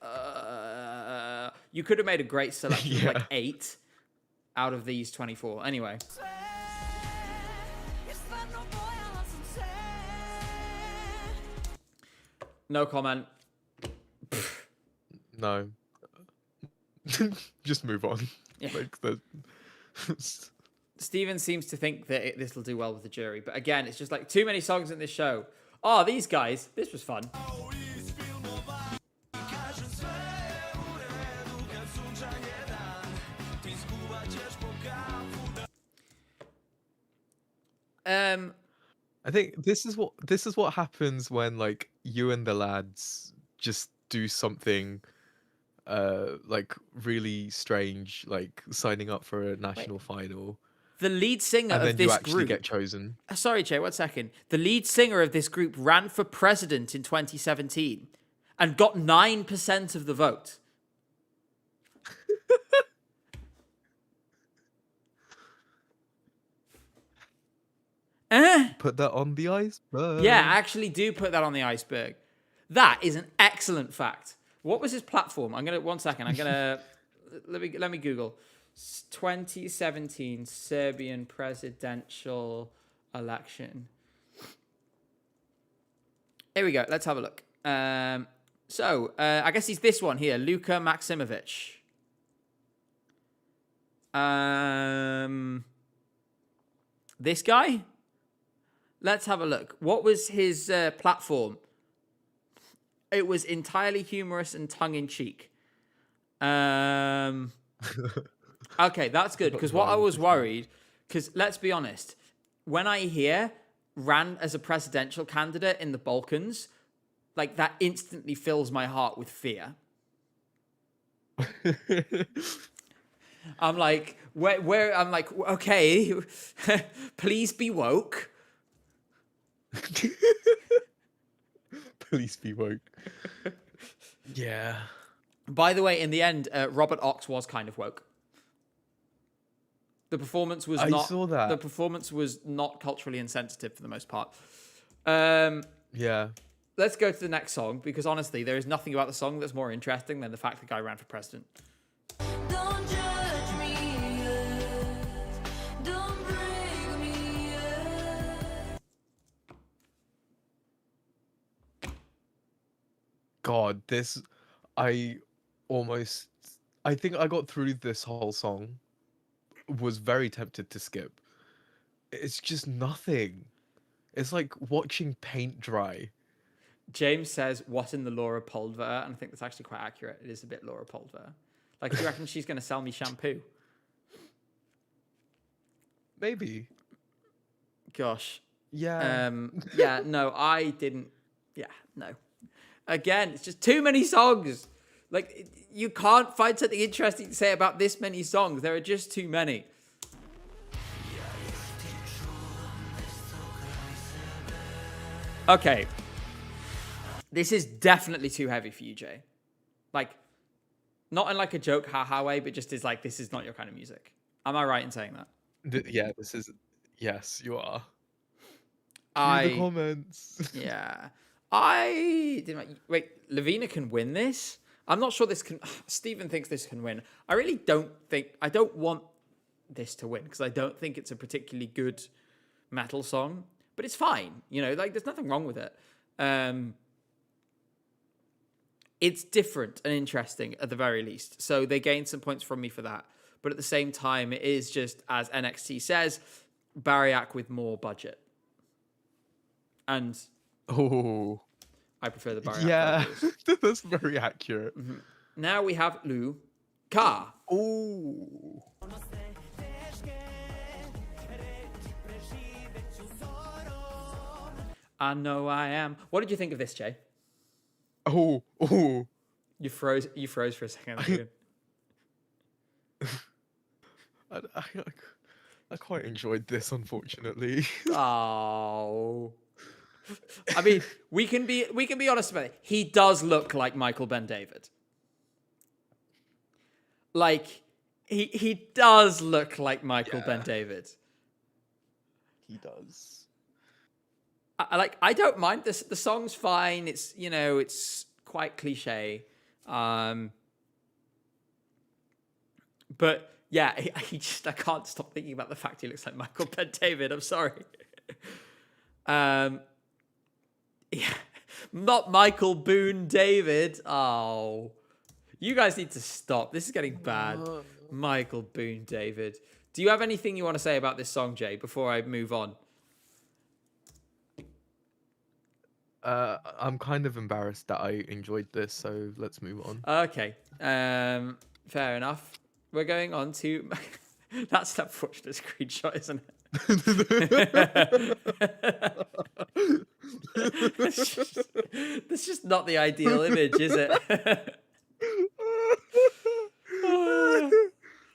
you could have made a great selection of like 8 out of these 24. Anyway. No comment. No. Just move on. Yeah. Like Steven seems to think that this will do well with the jury, but again, it's just like too many songs in this show. Oh, these guys, this was fun. I think this is what happens when like you and the lads just do something like really strange, like signing up for a national final. The lead singer and of then you this actually group. get chosen. Sorry, Jay, 1 second. The lead singer of this group ran for president in 2017 and got 9% of the vote. Put that on the iceberg. Yeah, actually do put that on the iceberg. That is an excellent fact. What was his platform? I'm gonna 1 second. I'm gonna let me Google 2017 Serbian presidential election. Here we go. Let's have a look. So I guess he's this one here, Luka Maksimovic. This guy. Let's have a look. What was his platform? It was entirely humorous and tongue-in-cheek. Okay, that's good, because what I was worried, because let's be honest, when I hear ran as a presidential candidate in the Balkans, like that instantly fills my heart with fear. I'm like, where I'm like, okay, please be woke. Please be woke. Yeah. By the way, in the end, Robert Ox was kind of woke. The performance was I saw that. The performance was not culturally insensitive for the most part. Yeah. Let's go to the next song, because honestly, there is nothing about the song that's more interesting than the fact the guy ran for president. Don't judge me yet. Don't break me yet. God, this, I think I got through this whole song, was very tempted to skip. It's just nothing. It's like watching paint dry. James says, "What in the Laura Pulver?" And I think that's actually quite accurate. It is a bit Laura Pulver. Like, do you reckon she's going to sell me shampoo? Maybe. Gosh. Yeah. Yeah, no, I didn't. Yeah, no. Again, it's just too many songs. Like, you can't find something interesting to say about this many songs. There are just too many. Okay. This is definitely too heavy for you, Jay. Like, not in like a joke, ha-ha way, but just is like, this is not your kind of music. Am I right in saying that? Yeah, this is... Yes, you are. I... Through the comments. Yeah. I didn't... Wait, Lavina can win this? I'm not sure this can... Stephen thinks this can win. I really don't think... I don't want this to win, because I don't think it's a particularly good metal song. But it's fine. You know, like, there's nothing wrong with it. It's different and interesting at the very least. So they gained some points from me for that. But at the same time, it is just, as NXT says, Bariak with more budget. And Oh. I prefer the Bariak. Yeah, that's very accurate. Mm-hmm. Now we have Lou Ka. Oh. I know I am. What did you think of this, Jay? Oh. You froze for a second. I quite enjoyed this, unfortunately. Oh. I mean, we can be honest about it. He does look like Michael Ben David. Like, he does look like Michael Ben David. He does. I don't mind this. The song's fine. It's, you know, it's quite cliche. But yeah, I can't stop thinking about the fact he looks like Michael Ben David. I'm sorry. Yeah, not Michael Boone David. Oh, you guys need to stop. This is getting bad. Michael Boone David. Do you have anything you want to say about this song, Jay, before I move on? I'm kind of embarrassed that I enjoyed this, so let's move on. Okay. Fair enough. We're going on to... That's an unfortunate screenshot, isn't it? That's just not the ideal image, is it?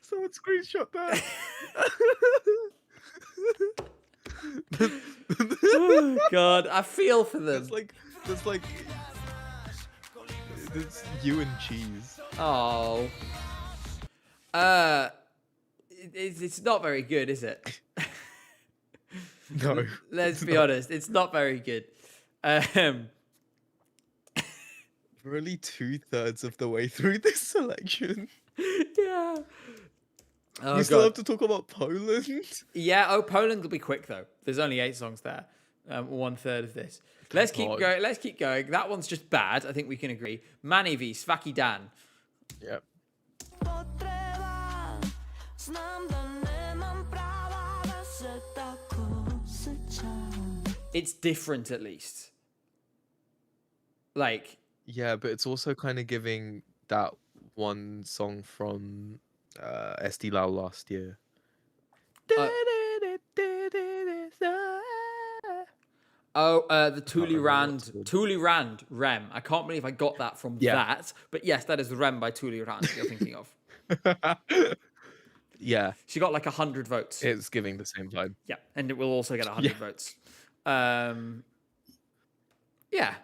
So Someone screenshot that. Oh, God, I feel for them. There's like there's you and cheese. Oh. It's not very good, is it? No. Let's be honest, it's not very good. We're only 2/3 of the way through this selection. Yeah. Oh, We still God. have to talk about Poland. Yeah. Oh, Poland will be quick though. There's only 8 songs there. 1/3 of this. Let's keep God. going. Let's keep going. That one's just bad. I think we can agree. Manivi, Svaki Dan. Yep. potreba. Znam da nemam prava da se tako osjećam. It's different at least. Like, Yeah, but it's also kind of giving that one song from SD Lau last year. the Tuli remember what Rand, it's called. Tuli Rand, Rem. I can't believe I got that from Yeah. that. But yes, that is Rem by Tuli Rand you're thinking of. Yeah, She got like 100 votes. it's giving the same vibe. Yeah, and it will also get 100 Yeah. votes. Yeah,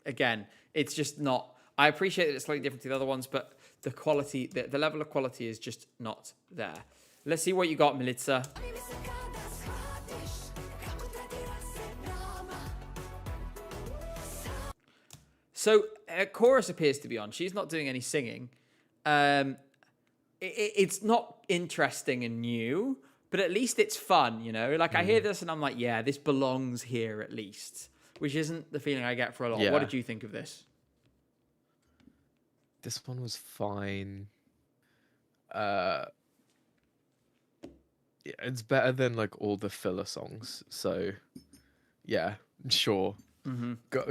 again, it's just not. I appreciate that it's slightly different to the other ones, but the quality, the level of quality is just not there. Let's see what you got, Milica. Primi se kada shvatiš kako tretira se nama. So chorus appears to be on. She's not doing any singing. It's not interesting and new, but at least it's fun, you know? Like, I hear this and I'm like, yeah, this belongs here at least, which isn't the feeling I get for a lot. Yeah. What did you think of this? This one was fine. Yeah, it's better than like all the filler songs. So, yeah, sure.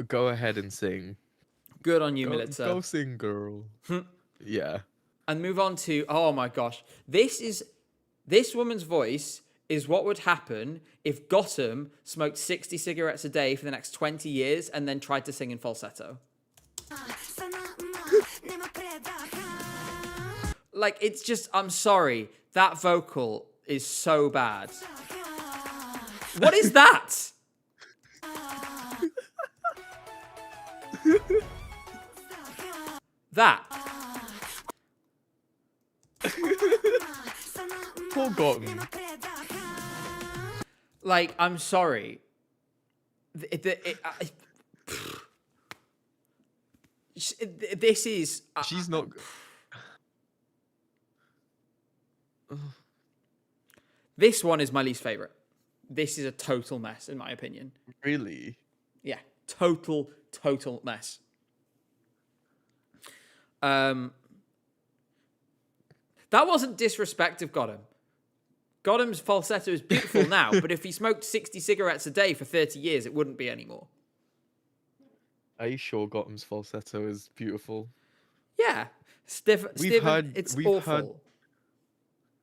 Go ahead and sing. Good on you, Go Milica. sing, girl. Yeah. And move on to, oh my gosh, this woman's voice is what would happen if Gotham smoked 60 cigarettes a day for the next 20 years and then tried to sing in falsetto. Sa nama nema predaha. Like, it's just, I'm sorry, that vocal is so bad. What is that? That. Poor Gotten. Like, I'm sorry. This is. She's not. This one is my least favorite. This is a total mess, in my opinion. Really? Yeah, total mess. That wasn't disrespect of Gotham. Gotham's falsetto is beautiful now, but if he smoked 60 cigarettes a day for 30 years, it wouldn't be anymore. Are you sure Gotham's falsetto is beautiful? Yeah, it's we've awful. heard-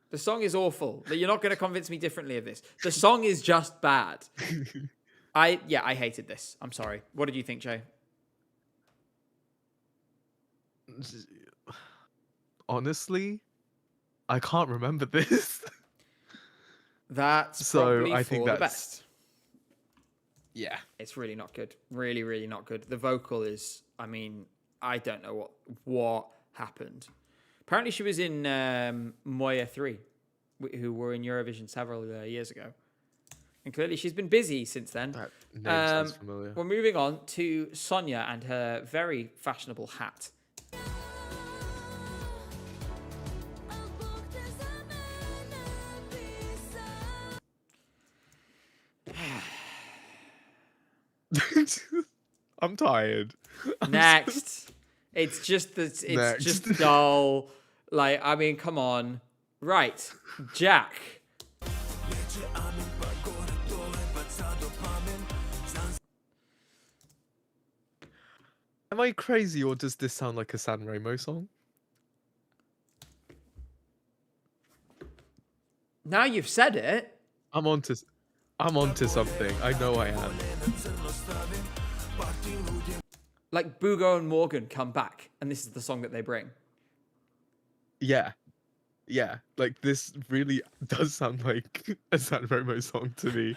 The song is awful. You're not going to convince me differently of this. The song is just bad. I hated this. I'm sorry. What did you think, Jay? Honestly, I can't remember this. That's So, probably I for think the that's- best. Yeah. It's really not good. Really, really not good. The vocal is, I mean, I don't know what happened. Apparently she was in Moya 3, who were in Eurovision several years ago. And clearly she's been busy since then. That name sounds Um, familiar. We're moving on to Sonia and her very fashionable hat. I'm tired. Next. It's just Next. just dull. Like, I mean, come on. Right. Jack. Am I crazy or does this sound like a San Remo song? Now you've said it. I'm onto something. I know I am. Like Bugo and Morgan come back, and this is the song that they bring. Yeah, like this really does sound like a San Remo song to me.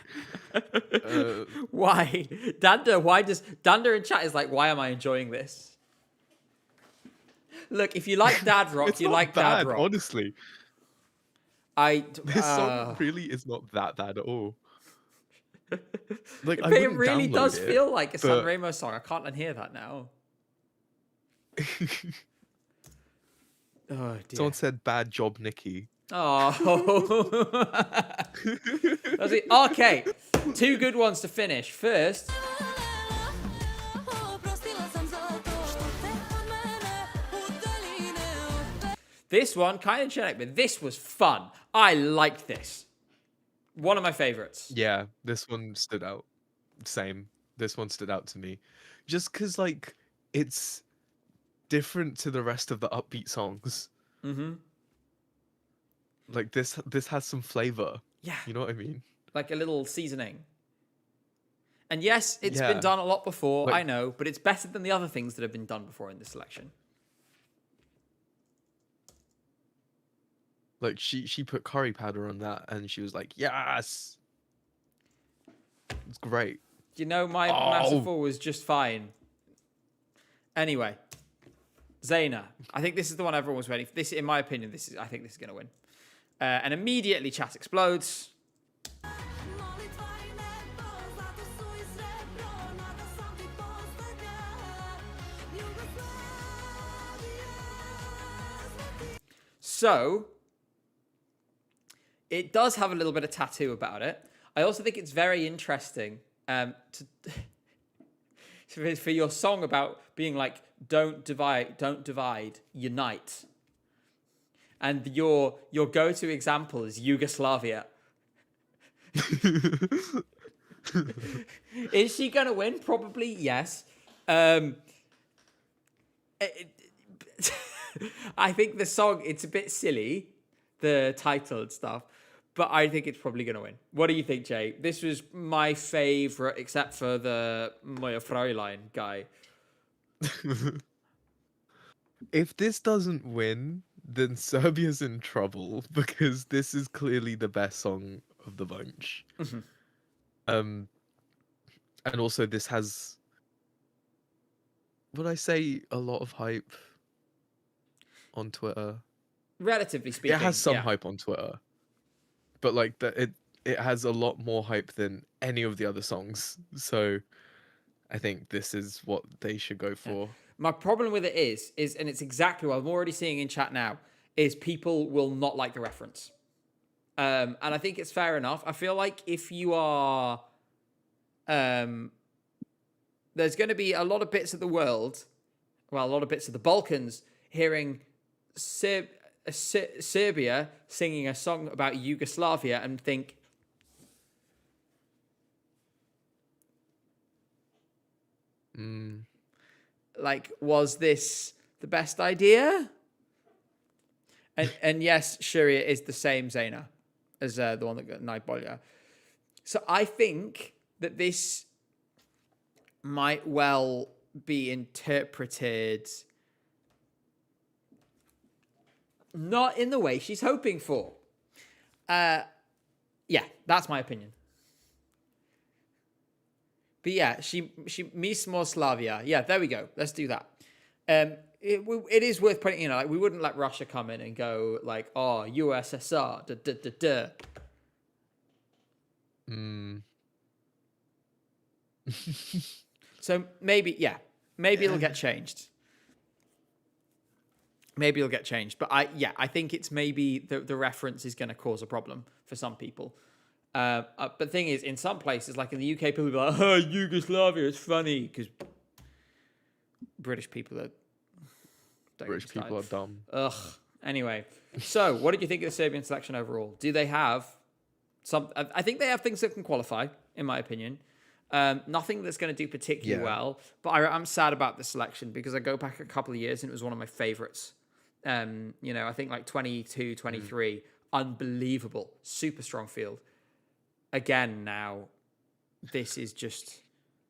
Why? Dander in chat is like, why am I enjoying this? Look, if you like dad rock, It's you not like dad bad, rock. honestly. I This song really is not that bad at all. Like, I but it wouldn't really download does it, feel like a San but Remo song. I can't unhear that now. Oh dear. someone said bad job, Nikki. Oh. That's it. Okay, 2 good ones to finish. First, Oprostila sam za to što te od mene udaljine opet. this one kind of generic, but this was fun. I liked this. One of my favorites. Yeah, this one stood out. Same. This one stood out to me. Just because, like, it's different to the rest of the upbeat songs. Mm-hmm. Like, this has some flavor. Yeah, You know what I mean? like a little seasoning. And yes, it's been Yeah. done a lot before, Like- I know, but it's better than the other things that have been done before in this selection. Like, she put curry powder on that, and she was like, yes! It's great. You know, my Oh. Massive 4 was just fine. Anyway, Zaina. I think this is the one everyone was waiting for. This, in my opinion, I think this is going to win. And immediately chat explodes. Molitva I nebo, zlato su I srebro, nada sam ti postavlja. Jugoslavija. So, it does have a little bit of tattoo about it. I also think it's very interesting for your song about being like, don't divide, unite. And your go-to example is Yugoslavia. Is she going to win? Probably, yes. I think the song, it's a bit silly, the title and stuff, but I think it's probably going to win. What do you think, Jay? This was my favorite, except for the Moja Fräulein guy. If this doesn't win, then Serbia's in trouble because this is clearly the best song of the bunch. Mhm. And also this has, would I say, a lot of hype on Twitter. Relatively speaking. It has some yeah. hype on Twitter, but like it has a lot more hype than any of the other songs. So I think this is what they should go for. My problem with it is, and it's exactly what I'm already seeing in chat now, is people will not like the reference. And I think it's fair enough. I feel like if you are, there's going to be a lot of bits of the world, well, a lot of bits of the Balkans hearing Serbia singing a song about Yugoslavia and think, like, was this the best idea? And yes, Sharia is the same Zaina as the one that got Naibolya. So I think that this might well be interpreted not in the way she's hoping for. Yeah, that's my opinion. But yeah, she mismo Slavia. Yeah, there we go. Let's do that. It is worth putting, you know, like we wouldn't let Russia come in and go like, oh, USSR, da da da da. So maybe it'll get changed. Maybe it'll get changed. But I think it's maybe the reference is going to cause a problem for some people. But the thing is, in some places, like in the UK, people are like, oh, Yugoslavia, it's funny, because British people are... British people are dumb. Ugh. Anyway, so what did you think of the Serbian selection overall? Do they have some... I think they have things that can qualify, in my opinion. Nothing that's going to do particularly well, but I'm sad about the selection because I go back a couple of years and it was one of my favorites. You know, I think like 22, 23, unbelievable, super strong field. Again, now, this is just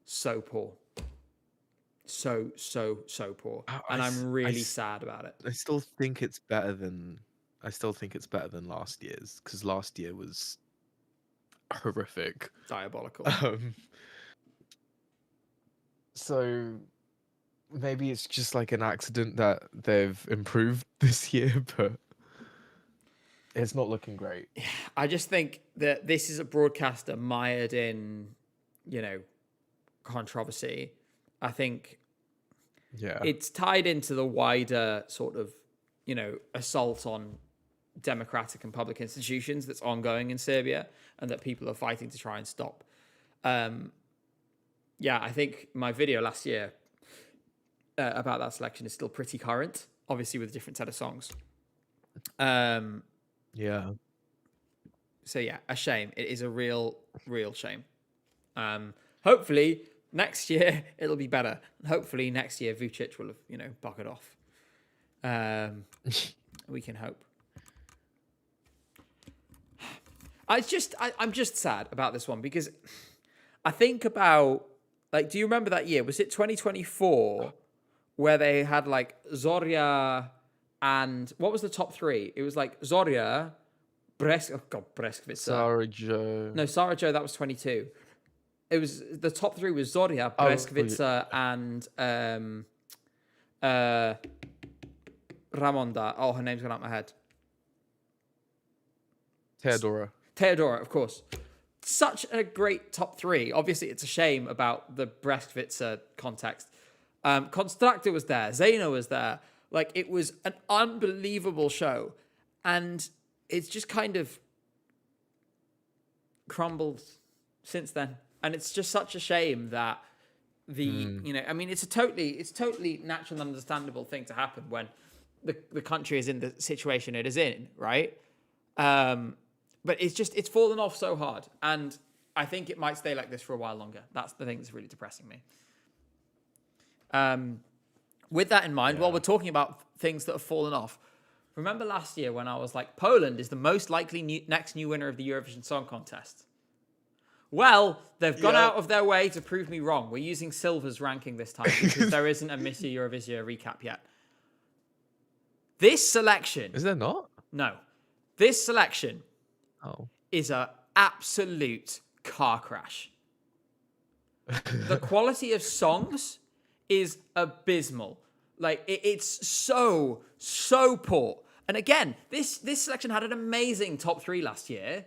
so poor. So poor, and I I'm really sad about it. still think it's better than last year's, because last year was horrific. Diabolical. Um, so maybe it's just like an accident that they've improved this year, but it's not looking great. I just think that this is a broadcaster mired in, controversy. I think Yeah. it's tied into the wider sort of, assault on democratic and public institutions that's ongoing in Serbia and that people are fighting to try and stop. I think my video last year about that selection is still pretty current, obviously with a different set of songs. Yeah. So yeah, a shame. It is a real shame. Hopefully next year it'll be better. And hopefully next year Vucic will have, buggered off. We can hope. I'm just sad about this one because I think about, like, do you remember that year? Was it 2024 where they had like Zorya and what was the top three? It was like Zorya, Breskvica. Sarajevo. No, Sarajevo, that was 22. It was the top three was Zorya, Breskvica, and Ramonda. Oh, her name's gone out my head. Teodora, of course. Such a great top three. Obviously, it's a shame about the Breskvica context. Konstrakta was there. Zeno was there. Like, it was an unbelievable show. And it's just kind of crumbled since then. And it's just such a shame that it's totally natural and understandable thing to happen when the country is in the situation it is in, right? But it's fallen off so hard. And I think it might stay like this for a while longer. That's the thing that's really depressing me. With that in mind, while we're talking about things that have fallen off, remember last year when I was like, Poland is the most likely next new winner of the Eurovision Song Contest? Well, they've gone out of their way to prove me wrong. We're using Silver's ranking this time because there isn't a Mr. Eurovision recap yet. This selection... Is there not? No. This selection is an absolute car crash. The quality of songs is abysmal. Like, it's so poor. And again, this selection had an amazing top three last year.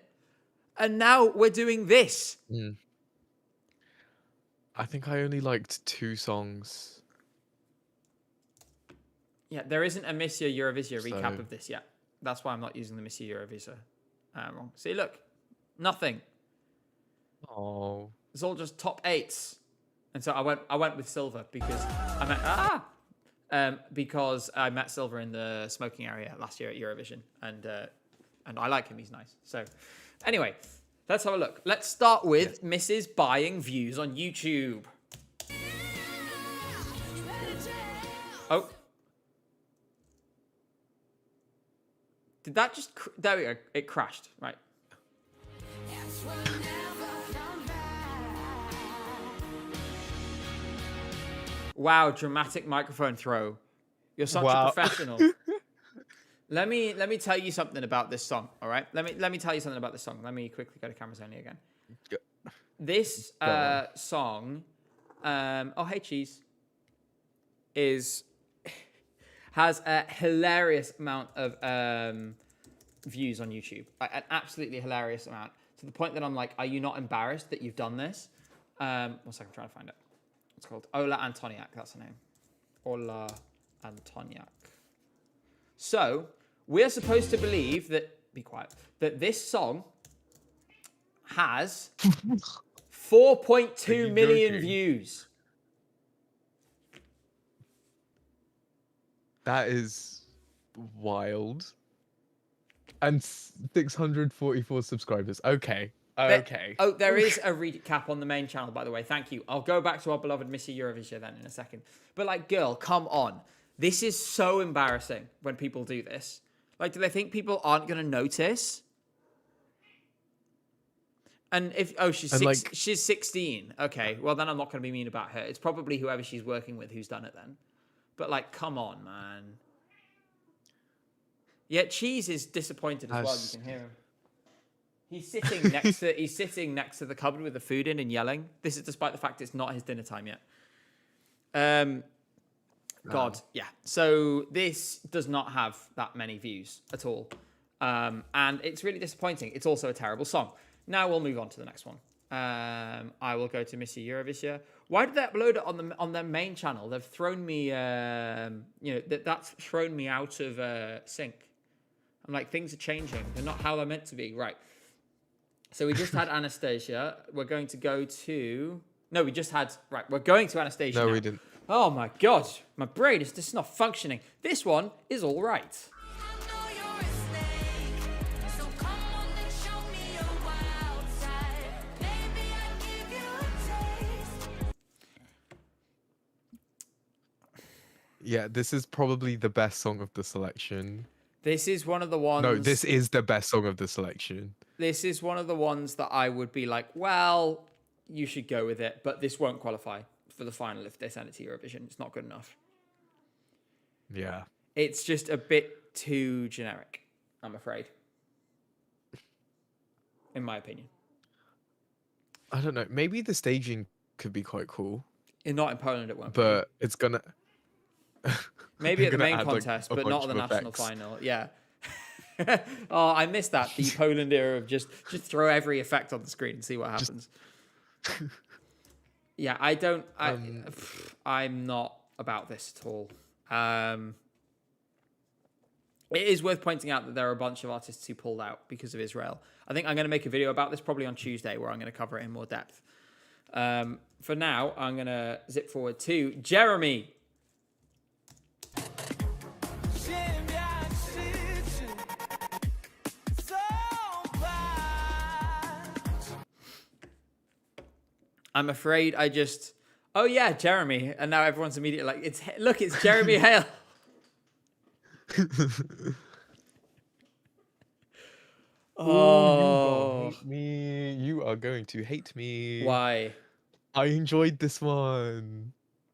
And now we're doing this. I think I only liked 2 songs. Yeah, there isn't a Miss Eurovision recap of this yet. That's why I'm not using the Miss Eurovision wrong. See, look. Nothing. Oh. It's all just top 8s. And so I went with Silver because I met Silver in the smoking area last year at Eurovision. And I like him. He's nice. So... Anyway, let's have a look. Let's start with Mrs. Buying Views on YouTube. Oh. Did that just... There we go. It crashed. Right. Wow, dramatic microphone throw. You're such a professional. Let me tell you something about this song, all right? Let me tell you something about this song. Let me quickly go to cameras only again. This song, oh hey cheese, has a hilarious amount of views on YouTube, like an absolutely hilarious amount, to the point that I'm like, are you not embarrassed that you've done this? 1 second, I'm trying to find it. It's called Ola Antoniak. That's her name. Ola Antoniak. So, we're supposed to believe that... Be quiet. That this song has 4.2 million views. That is wild. And 644 subscribers. Okay. There is a recap on the main channel, by the way. Thank you. I'll go back to our beloved Missy Eurovision then in a second. But, like, girl, come on. This is so embarrassing when people do this. Like, do they think people aren't going to notice? And she's 16. Okay, well then I'm not going to be mean about her. It's probably whoever she's working with who's done it then. But like, come on, man. Yeah, Cheese is disappointed as well. You can hear him. He's sitting next to the cupboard with the food in and yelling. This is despite the fact it's not his dinner time yet. God, yeah. So this does not have that many views at all. And it's really disappointing. It's also a terrible song. Now we'll move on to the next one. I will go to Missy Eurovision. Why did they upload it on their main channel? They've thrown me, that's thrown me out of sync. I'm like, things are changing. They're not how they're meant to be. Right. So we just had Anastasia. We're going to go to... No, we just had... Right, we're going to Anastasia No, now. we didn't. Oh my God. My brain is just not functioning. This one is all right. I know you're a snake, so come on and show me your wild side. Maybe I give you a taste. Yeah, this is probably the best song of the selection. This is one of the ones... No, this is the best song of the selection. This is one of the ones that I would be like, well, you should go with it, but this won't qualify for the final if they send it to Eurovision. It's not good enough. Yeah. It's just a bit too generic, I'm afraid. In my opinion. I don't know. Maybe the staging could be quite cool, Not in Poland, it won't be. but it's gonna... Maybe at the gonna main add, like, contest, a but not bunch at the of national effects. final. Yeah. Oh, I missed that. The Poland era of just throw every effect on the screen and see what happens. Yeah, I'm not about this at all. It is worth pointing out that there are a bunch of artists who pulled out because of Israel. I think I'm going to make a video about this probably on Tuesday where I'm going to cover it in more depth. For now, I'm going to zip forward to Jeremy. I'm afraid I just... Oh, yeah, Jeremy. And now everyone's immediately like, it's Jeremy Heil. Oh. Hate me. You are going to hate me. Why? I enjoyed this one.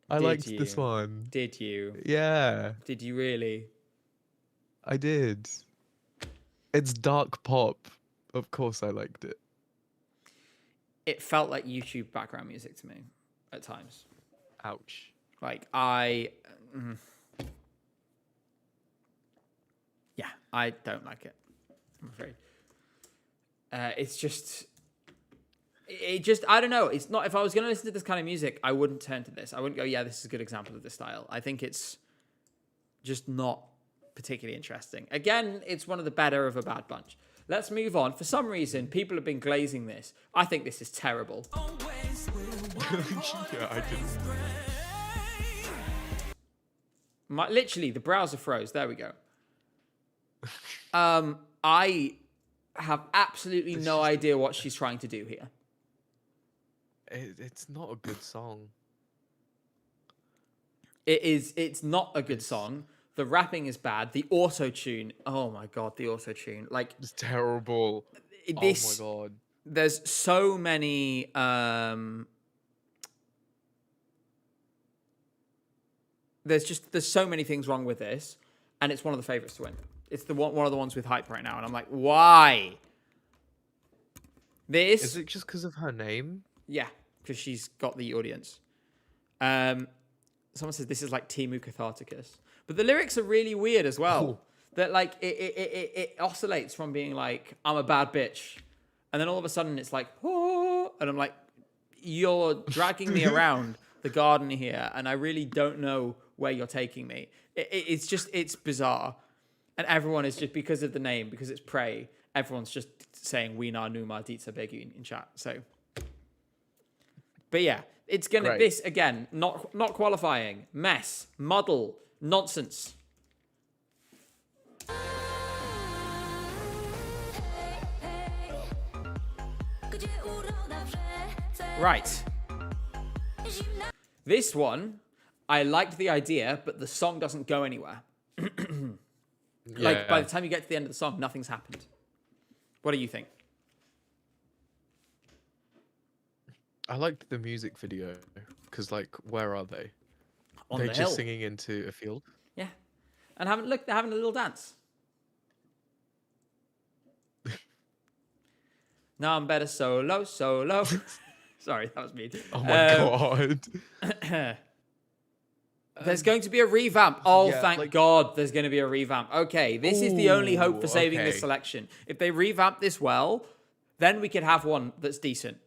I Did liked this you? one. Did you? Yeah, Did you really? I did. It's dark pop. Of course I liked it. It felt like YouTube background music to me at times. Ouch. Like, I don't like it, I'm afraid. It's just... I don't know. It's not... If I was going to listen to this kind of music, I wouldn't turn to this. I wouldn't go, yeah, this is a good example of this style. I think it's just not particularly interesting. Again, it's one of the better of a bad bunch. Let's move on. For some reason, people have been glazing this. I think this is terrible. Yeah, I didn't. Literally, the browser froze. There we go. I have absolutely no idea what she's trying to do here. It's not a good song. It's not a good song. The rapping is bad. The auto-tune. Oh my God, the auto-tune. Like, It's terrible. this... Oh my god. There's so many... There's so many things wrong with this, and it's one of the favorites to win. It's one of the ones with hype right now, and I'm like, why? This... Is it just because of her name? Yeah, because she's got the audience. Someone says this is like Timu Catharticus. But the lyrics are really weird as well. Ooh. That like it oscillates from being like, I'm a bad bitch. And then all of a sudden it's like, oh, and I'm like, you're dragging me around the garden here, and I really don't know where you're taking me. It's bizarre. And everyone is just, because of the name, because it's Prey, everyone's just saying Wina Numa Ditsa Begu in chat. So, but yeah, it's gonna Great. this again, not qualifying, mess, muddle, nonsense. Right. This one, I liked the idea, but the song doesn't go anywhere. Like, by the time you get to the end of the song, nothing's happened. What do you think? I liked the music video because, like, where are they? On They're the just hill. singing into a field. Yeah. And they're having a little dance. Now I'm better solo. Sorry, that was me. Oh my god. There's going to be a revamp. Oh, yeah, thank like- God there's going to be a revamp. Okay, this is the only hope for Ooh, saving this okay. selection. If they revamp this well, then we could have one that's decent.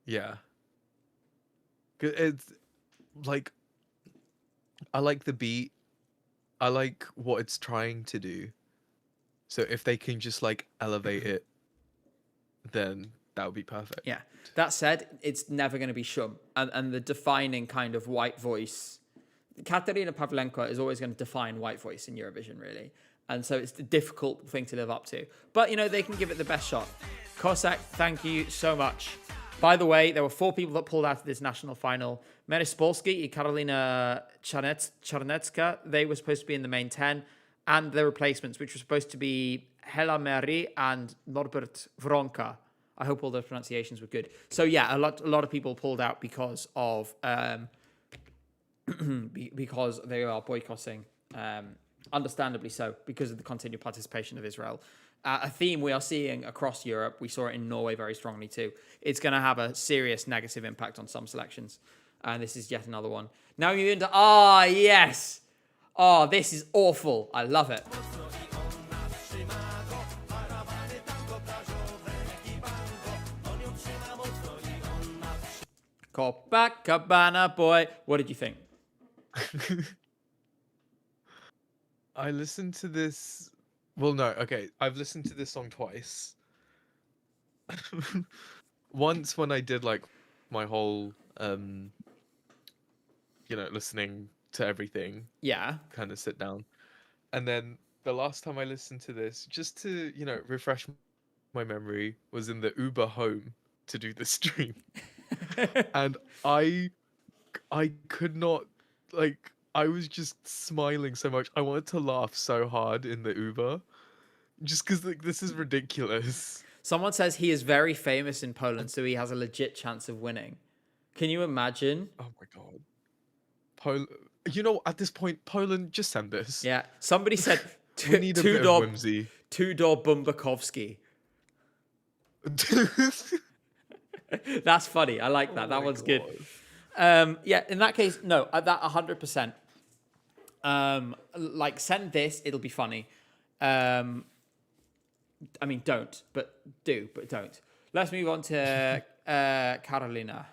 Yeah. 'Cause it's like, I like the beat. I like what it's trying to do. So if they can just like elevate it, then that would be perfect. Yeah. That said, it's never going to be Shum. And the defining kind of white voice, Katerina Pavlenko is always going to define white voice in Eurovision, really. And so it's a difficult thing to live up to. But, they can give it the best shot. Cossack, thank you so much. By the way, there were 4 people that pulled out of this national final. Meris Polski and Karolina Czarnecka, they were supposed to be in the main 10. And the replacements, which were supposed to be Hela Meri and Norbert Wronka. I hope all those pronunciations were good. So yeah, a lot of people pulled out because of because they are boycotting. Understandably so, because of the continued participation of Israel. A theme we are seeing across Europe. We saw it in Norway very strongly too. It's going to have a serious negative impact on some selections, and this is yet another one. Now you're into yes. Oh, this is awful. I love it. Copacabana boy. What did you think? I listened to this. Well, no, okay. I've listened to this song twice. Once when I did like my whole, listening to everything, Yeah. kind of sit down. And then the last time I listened to this, just to, refresh my memory, was in the Uber home to do the stream. And I could not, like, I was just smiling so much. I wanted to laugh so hard in the Uber, just because like this is ridiculous. Someone says he is very famous in Poland, so he has a legit chance of winning. Can you imagine? Oh my god, at this point, Poland, just send this. Yeah. Somebody said We need a bit of whimsy. two-door Bumbakovsky. That's funny. I like that. Oh That my one's good. God. Yeah, in that case, no, that 100%. Like, send this, it'll be funny. I mean, don't, but do, but don't. Let's move on to Karolina.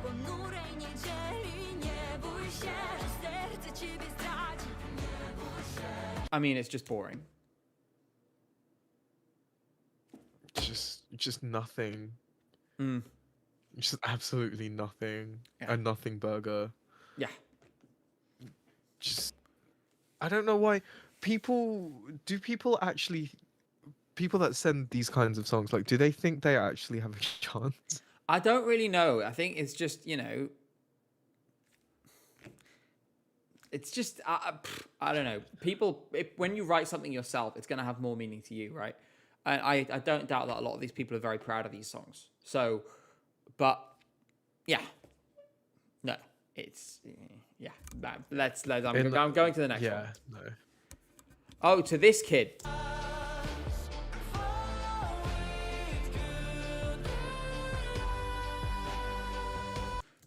Ponurej niedzieli, nie bój się, że serce ciebie zdradzi. Nie bój się. I mean, it's just boring. Just nothing. Mm. Just absolutely nothing. Yeah. A nothing burger. Yeah. Just, I don't know why people that send these kinds of songs, like, do they think they actually have a chance? I don't really know. I think it's just, it's just, I don't know. People, when you write something yourself, it's going to have more meaning to you, right? And I don't doubt that a lot of these people are very proud of these songs. So, but yeah, no, it's, yeah. I'm going to the next one. Yeah, no. Oh, to this kid.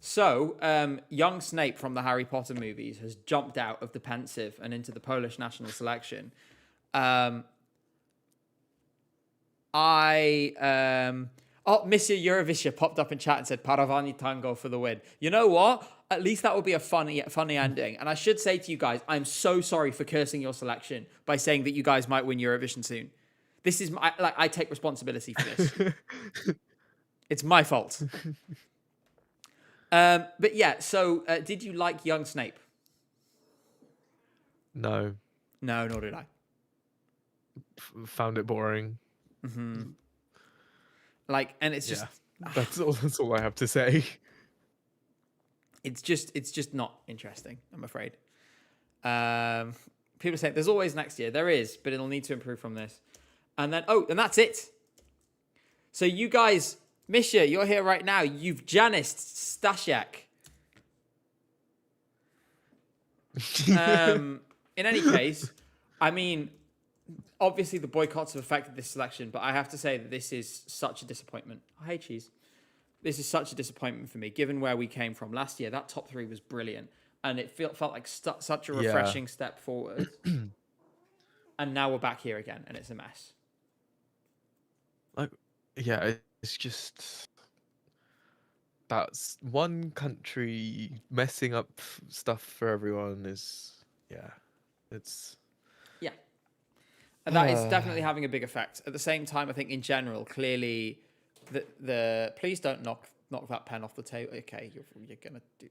So, young Snape from the Harry Potter movies has jumped out of the pensive and into the Polish national selection. Monsieur Eurovision popped up in chat and said Paravani Tango for the win. You know what? At least that would be a funny ending. And I should say to you guys, I'm so sorry for cursing your selection by saying that you guys might win Eurovision soon. This is I take responsibility for this. It's my fault. But yeah, so did you like young Snape? No. No, nor did I. Found it boring. Mm-hmm. Like, and it's just That's all I have to say. it's just not interesting, I'm afraid. People say there's always next year. There is, but it'll need to improve from this. And then, and that's it. So you guys, Misha, you're here right now. You've Janis Stasiak. In any case, I mean, obviously the boycotts have affected this selection, but I have to say that this is such a disappointment. Oh, hey, Cheese. This is such a disappointment for me, given where we came from last year. That top 3 was brilliant, and it felt like such a refreshing step forward. And now we're back here again, and it's a mess. It's just that's one country messing up stuff for everyone it's And that is definitely having a big effect. At the same time, I think in general, clearly, the please don't knock that pen off the table. Okay, you're gonna do.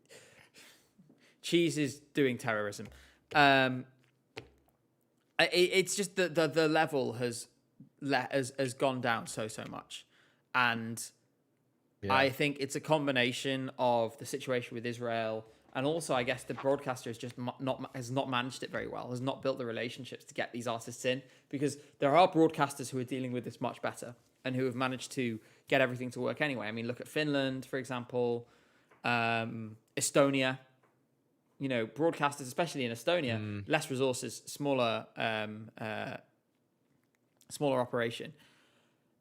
Cheese is doing terrorism. It's just the level has gone down so much, and I think it's a combination of the situation with Israel. And also, I guess the broadcaster has just has not managed it very well, has not built the relationships to get these artists in, because there are broadcasters who are dealing with this much better and who have managed to get everything to work anyway. I mean, look at Finland, for example, Estonia. You know, broadcasters, especially in Estonia, less resources, smaller operation.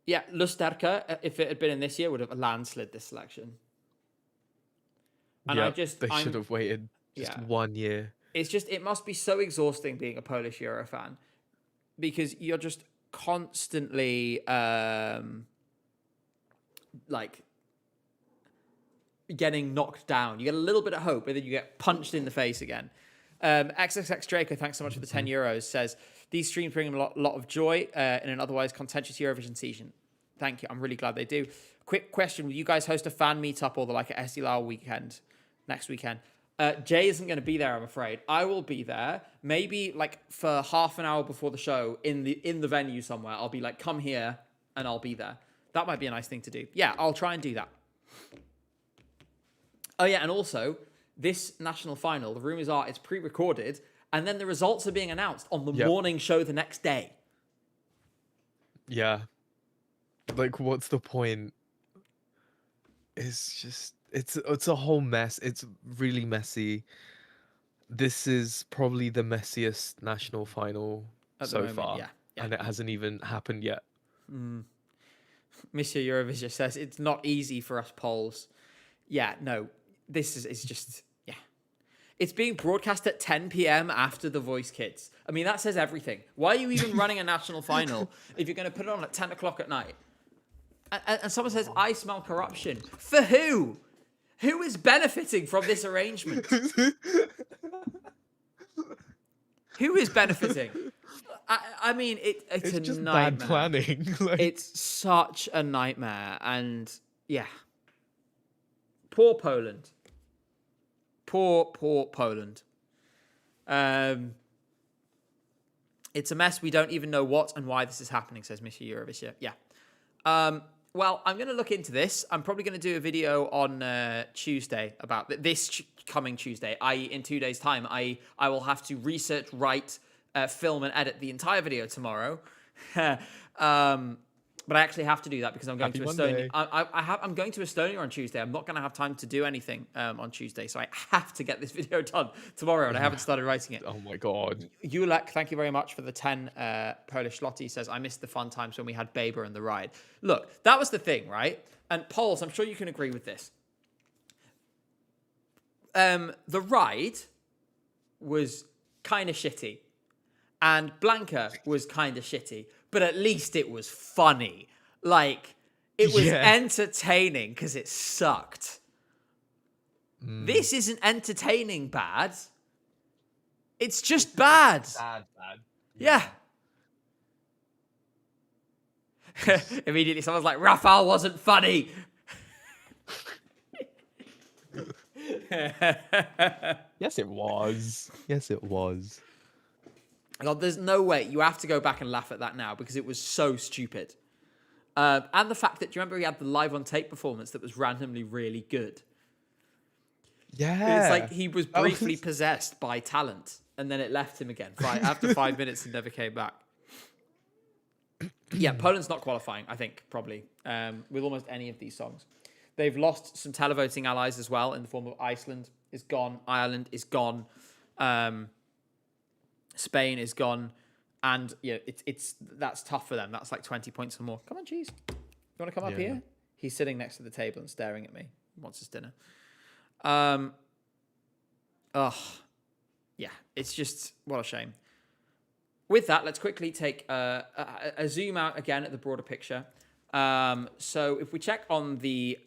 Yeah, Lusterka, if it had been in this year, would have landslid this selection. And they should have waited just 1 year. It must be so exhausting being a Polish Euro fan, because you're just constantly getting knocked down. You get a little bit of hope, but then you get punched in the face again. XXX Draco, thanks so much for the €10, says, these streams bring them a lot of joy in an otherwise contentious Eurovision season. Thank you. I'm really glad they do. Quick question. Will you guys host a fan meetup or a Estilau weekend next weekend? Jay isn't going to be there, I'm afraid. I will be there. Maybe for half an hour before the show in the venue somewhere. I'll be come here, and I'll be there. That might be a nice thing to do. Yeah, I'll try and do that. Oh yeah, and also this national final, the rumors are it's pre-recorded, and then the results are being announced on the morning show the next day. Yeah. What's the point? It's just it's a whole mess. It's really messy. This is probably the messiest national final so far. Yeah. And it hasn't even happened yet. Monsieur Eurovision says it's not easy for us Poles. Yeah, no. This is just It's being broadcast at 10 p.m. after The Voice Kids. I mean, that says everything. Why are you even running a national final if you're going to put it on at 10 o'clock at night? And someone says, I smell corruption. For who? Who is benefiting from this arrangement? Who is benefiting? I mean, it's a just nightmare. Bad planning. It's such a nightmare. And yeah. Poor Poland. Poor Poland. It's a mess. We don't even know what and why this is happening, says Mr. Eurovision. Yeah. Well, I'm going to look into this. I'm probably going to do a video on Tuesday about this coming Tuesday, i.e. in 2 days' time. I will have to research, write, film, and edit the entire video tomorrow. But I actually have to do that because I'm going to Estonia. I'm going to Estonia on Tuesday. I'm not going to have time to do anything on Tuesday, so I have to get this video done tomorrow, and I haven't started writing it. Oh my god. Julek, thank you very much for the 10 Polish zloty. Says, I missed the fun times when we had Baber and the ride. Look, that was the thing, right? And Poles, I'm sure you can agree with this. The ride was kind of shitty. And Blanca was kind of shitty. But at least it was funny. It was entertaining because it sucked. This isn't entertaining bad. It's just bad. Bad. Yeah. Immediately someone's like, Rafał wasn't funny. Yes, it was. Yes, it was. God, there's no way. You have to go back and laugh at that now because it was so stupid. And the fact that, do you remember he had the live on tape performance that was randomly really good? Yeah. It's like he was briefly possessed by talent and then it left him again after 5 minutes and never came back. Yeah, Poland's not qualifying, I think, probably, with almost any of these songs. They've lost some televoting allies as well in the form of Iceland is gone, Ireland is gone, Spain is gone, and yeah, that's tough for them. That's like 20 points or more. Come on, cheese. You want to come up Yeah. here? He's sitting next to the table and staring at me. He wants his dinner. Yeah, it's just, what a shame. With that, let's quickly take a zoom out again at the broader picture. So if we check on the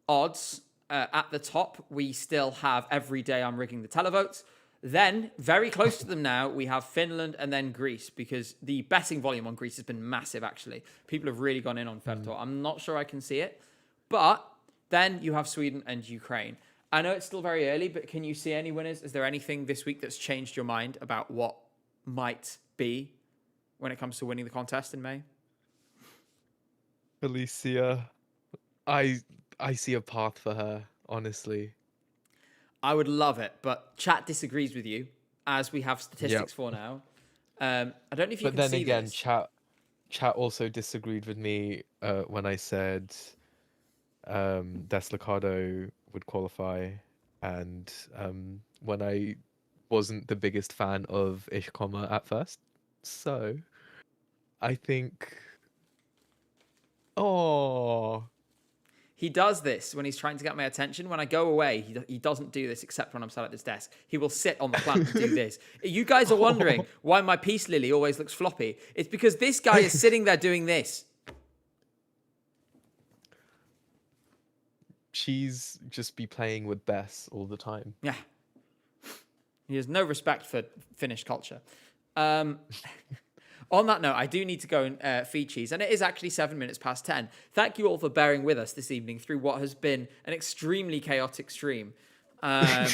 odds at the top, we still have every day I'm rigging the televotes. Then, very close to them now, we have Finland and then Greece, because the betting volume on Greece has been massive, actually. People have really gone in on Fertor. I'm not sure I can see it. But then you have Sweden and Ukraine. I know it's still very early, but can you see any winners? Is there anything this week that's changed your mind about what might be when it comes to winning the contest in May? Alicia, I see a path for her, honestly. I would love it, but chat disagrees with you, as we have statistics for now. I don't know if you But can then see again, this. chat also disagreed with me when I said Deslacado would qualify, and when I wasn't the biggest fan of Ishkoma at first. So I think, oh, He does this when he's trying to get my attention. When I go away, he doesn't do this except when I'm sat at this desk. He will sit on the plant and do this. You guys are wondering why my peace lily always looks floppy. It's because this guy is sitting there doing this. she's just be playing with Bess all the time. Yeah. He has no respect for Finnish culture. On that note, I do need to go and feed cheese, and it is actually 7 minutes past 10. Thank you all for bearing with us this evening through what has been an extremely chaotic stream. I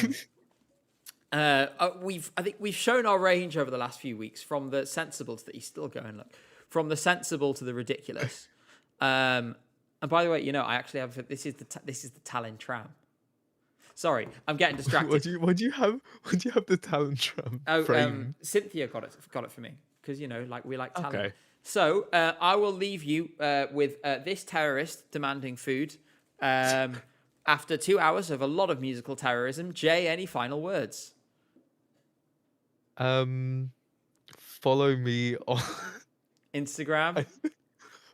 think we've shown our range over the last few weeks, from the sensible to he's still going, look, from the sensible to the ridiculous. And by the way, I actually have this is the Tallinn tram. Sorry, I'm getting distracted. What do you have the talent tram frame? Cynthia got it for me, because we like talent. Okay. So I will leave you with this terrorist demanding food. After 2 hours of a lot of musical terrorism, Jay, any final words? Follow me on Instagram.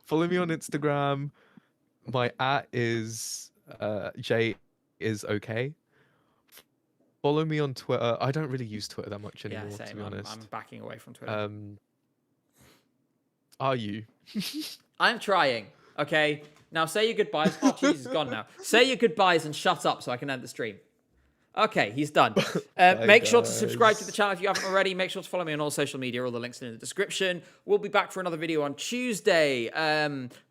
follow me on Instagram. My @ is J is okay. Follow me on Twitter. I don't really use Twitter that much anymore, Yeah, same. to be honest. I'm backing away from Twitter. Are you? I'm trying. Okay. Now say your goodbyes. Oh, Jesus, gone now. Say your goodbyes and shut up so I can end the stream. Okay, he's done. Make sure to subscribe to the channel if you haven't already. Make sure to follow me on all social media. All the links are in the description. We'll be back for another video on Tuesday.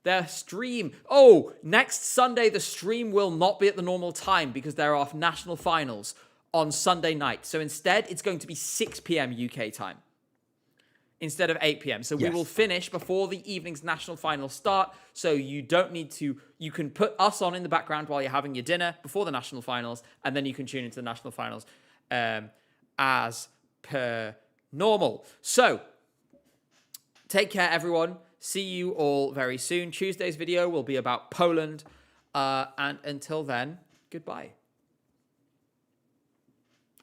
Their stream. Oh, next Sunday, the stream will not be at the normal time because there are national finals on Sunday night. So instead, it's going to be 6 p.m. UK time instead of 8 p.m. So we will finish before the evening's national finals start. So you don't need to, you can put us on in the background while you're having your dinner before the national finals, and then you can tune into the national finals as per normal. So take care, everyone. See you all very soon. Tuesday's video will be about Poland. And until then, goodbye.